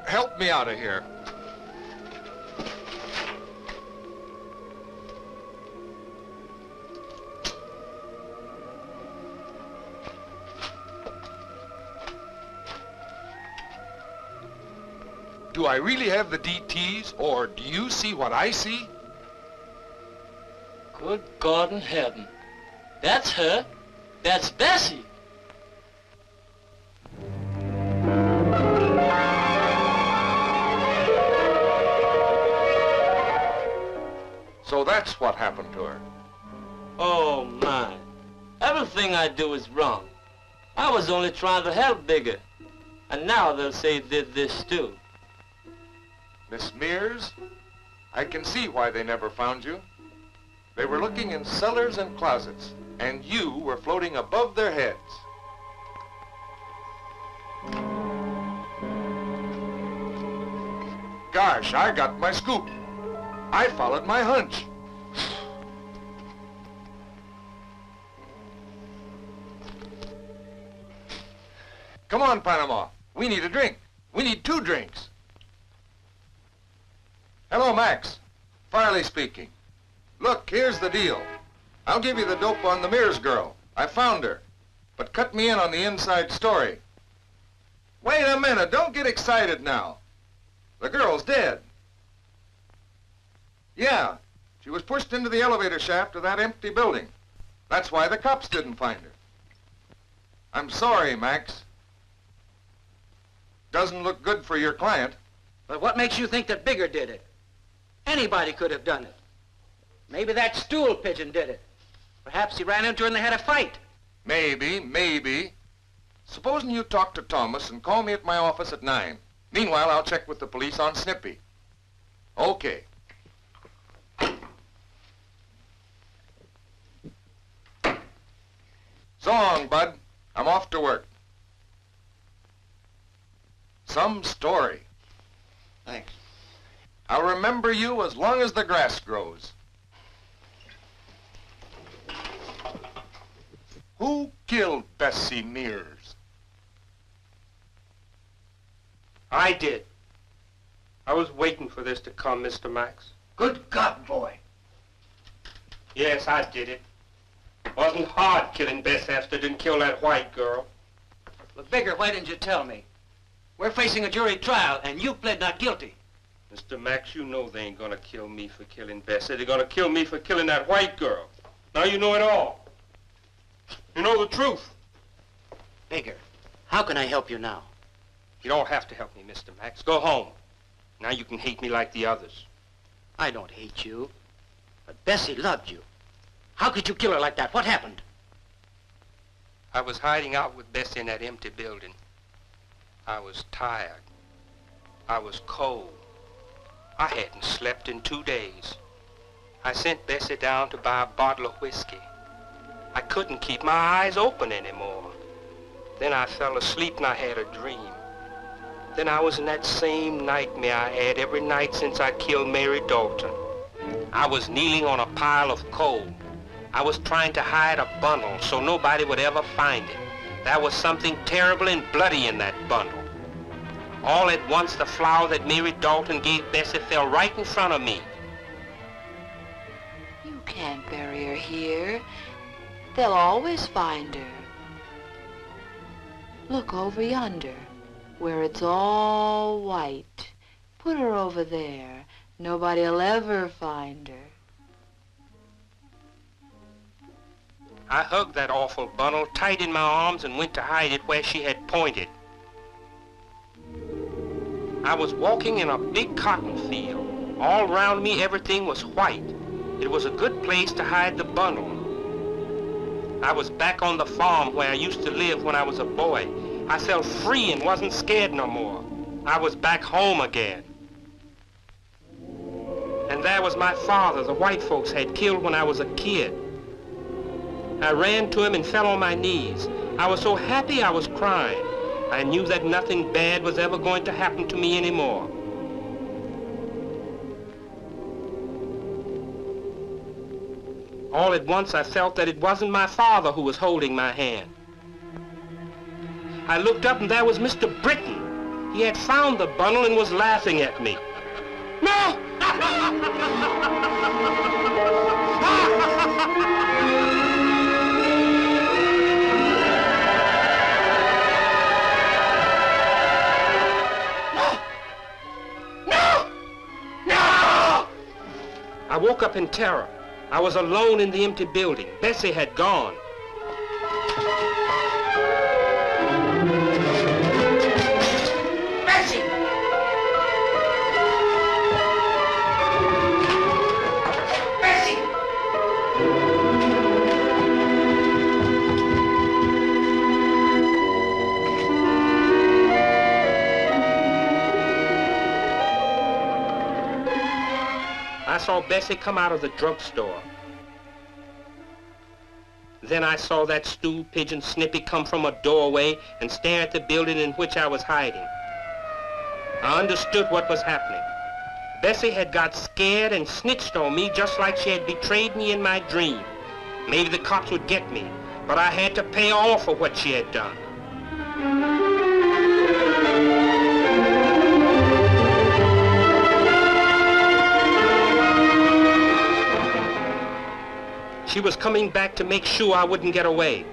G: Help me out of here. Do I really have the DTs, or do you see what I see?
V: Good God in heaven. That's her. That's Bessie.
G: So that's what happened to her.
V: Oh, my. Everything I do is wrong. I was only trying to help Bigger. And now they'll say he did this, too.
G: Miss Mears, I can see why they never found you. They were looking in cellars and closets, and you were floating above their heads. Gosh, I got my scoop. I followed my hunch. Come on, Panama. We need a drink. We need 2 drinks. Hello, Max. Farley speaking. Look, here's the deal. I'll give you the dope on the Mears girl. I found her. But cut me in on the inside story. Wait a minute. Don't get excited now. The girl's dead. Yeah, she was pushed into the elevator shaft of that empty building. That's why the cops didn't find her. I'm sorry, Max. Doesn't look good for your client.
J: But what makes you think that Bigger did it? Anybody could have done it. Maybe that stool pigeon did it. Perhaps he ran into her and they had a fight.
G: Maybe. Supposing you talk to Thomas and call me at my office at 9. Meanwhile, I'll check with the police on Snippy. Okay. So long, bud. I'm off to work. Some story.
I: Thanks.
G: I'll remember you as long as the grass grows. Who killed Bessie Mears?
A: I did. I was waiting for this to come, Mr. Max.
L: Good God, boy.
A: Yes, I did it. Or wasn't hard killing Bess after didn't kill that white girl.
J: Look, Bigger, why didn't you tell me? We're facing a jury trial, and you pled not guilty.
A: Mr. Max, you know they ain't gonna kill me for killing Bessie. They're gonna kill me for killing that white girl. Now you know it all. You know the truth.
J: Bigger, how can I help you now?
A: You don't have to help me, Mr. Max. Go home. Now you can hate me like the others.
J: I don't hate you, but Bessie loved you. How could you kill her like that? What happened?
A: I was hiding out with Bessie in that empty building. I was tired. I was cold. I hadn't slept in 2 days. I sent Bessie down to buy a bottle of whiskey. I couldn't keep my eyes open anymore. Then I fell asleep and I had a dream. Then I was in that same nightmare I had every night since I killed Mary Dalton. I was kneeling on a pile of coal. I was trying to hide a bundle so nobody would ever find it. There was something terrible and bloody in that bundle. All at once, the flower that Mary Dalton gave Bessie fell right in front of me.
H: You can't bury her here. They'll always find her. Look over yonder, where it's all white. Put her over there. Nobody'll ever find her.
A: I hugged that awful bundle tight in my arms and went to hide it where she had pointed. I was walking in a big cotton field. All around me, everything was white. It was a good place to hide the bundle. I was back on the farm where I used to live when I was a boy. I felt free and wasn't scared no more. I was back home again. And there was my father the white folks had killed when I was a kid. I ran to him and fell on my knees. I was so happy I was crying. I knew that nothing bad was ever going to happen to me anymore. All at once I felt that it wasn't my father who was holding my hand. I looked up and there was Mr. Britton. He had found the bundle and was laughing at me. No! I woke up in terror. I was alone in the empty building. Bessie had gone.
T: Bessie! Bessie!
A: I saw Bessie come out of the drugstore. Then I saw that stool pigeon Snippy come from a doorway and stare at the building in which I was hiding. I understood what was happening. Bessie had got scared and snitched on me just like she had betrayed me in my dream. Maybe the cops would get me, but I had to pay all for what she had done. She was coming back to make sure I wouldn't get away.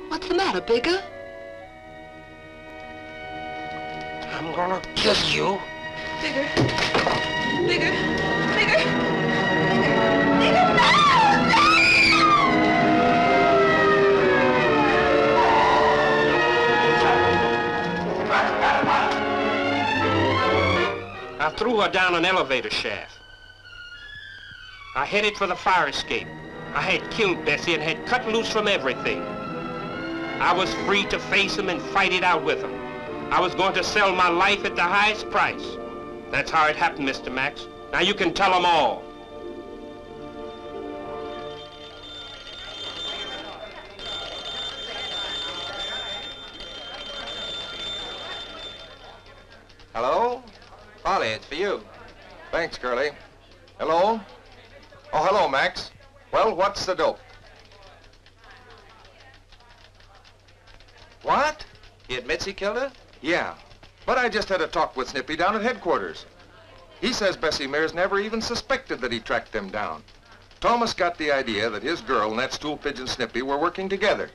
H: What's the matter, Bigger?
A: I'm gonna kill you.
H: Bigger. Bigger. Bigger. Bigger. No!
A: I threw her down an elevator shaft. I headed for the fire escape. I had killed Bessie and had cut loose from everything. I was free to face him and fight it out with him. I was going to sell my life at the highest price. That's how it happened, Mr. Max. Now you can tell them all.
G: Hello? Polly, it's for you. Thanks, Curly. Hello? Oh, hello, Max. Well, what's the dope? What? He admits he killed her? Yeah. But I just had a talk with Snippy down at headquarters. He says Bessie Mears never even suspected that he tracked them down. Thomas got the idea that his girl and that stool pigeon Snippy were working together.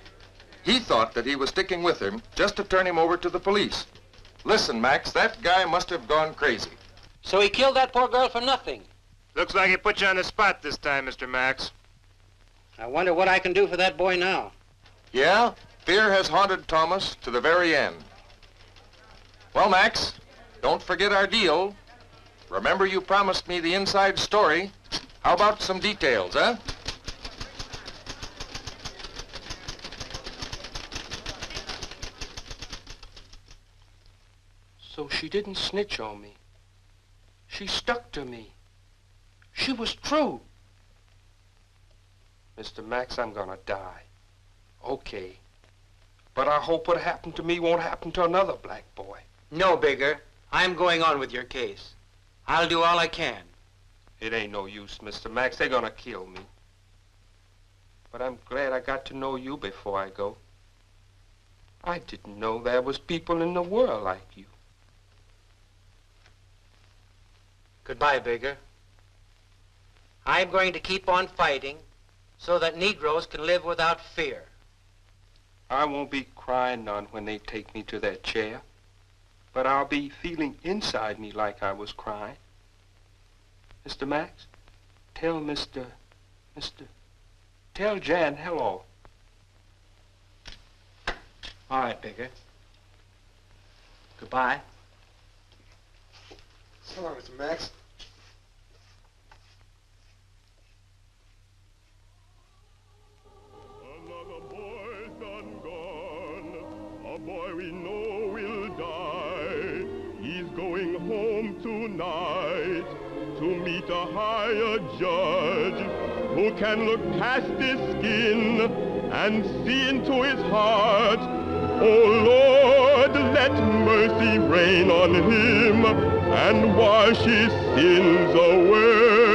G: He thought that he was sticking with him just to turn him over to the police. Listen, Max, that guy must have gone crazy.
J: So he killed that poor girl for nothing.
P: Looks like he put you on the spot this time, Mr. Max.
J: I wonder what I can do for that boy now.
G: Yeah? Fear has haunted Thomas to the very end. Well, Max, don't forget our deal. Remember you promised me the inside story. How about some details, huh?
A: So she didn't snitch on me. She stuck to me. She was true. Mr. Max, I'm gonna die. Okay. But I hope what happened to me won't happen to another black boy.
J: No, Bigger. I'm going on with your case. I'll do all I can.
A: It ain't no use, Mr. Max. They're gonna kill me. But I'm glad I got to know you before I go. I didn't know there was people in the world like you.
J: Goodbye, Bigger. I'm going to keep on fighting so that Negroes can live without fear.
A: I won't be crying none when they take me to that chair, but I'll be feeling inside me like I was crying. Mr. Max, tell tell Jan hello.
J: All right, Bigger. Goodbye.
K: So long, Mr. Max.
M: A boy we know will die. He's going home tonight to meet a higher judge who can look past his skin and see into his heart. Oh Lord, let mercy reign on him and wash his sins away.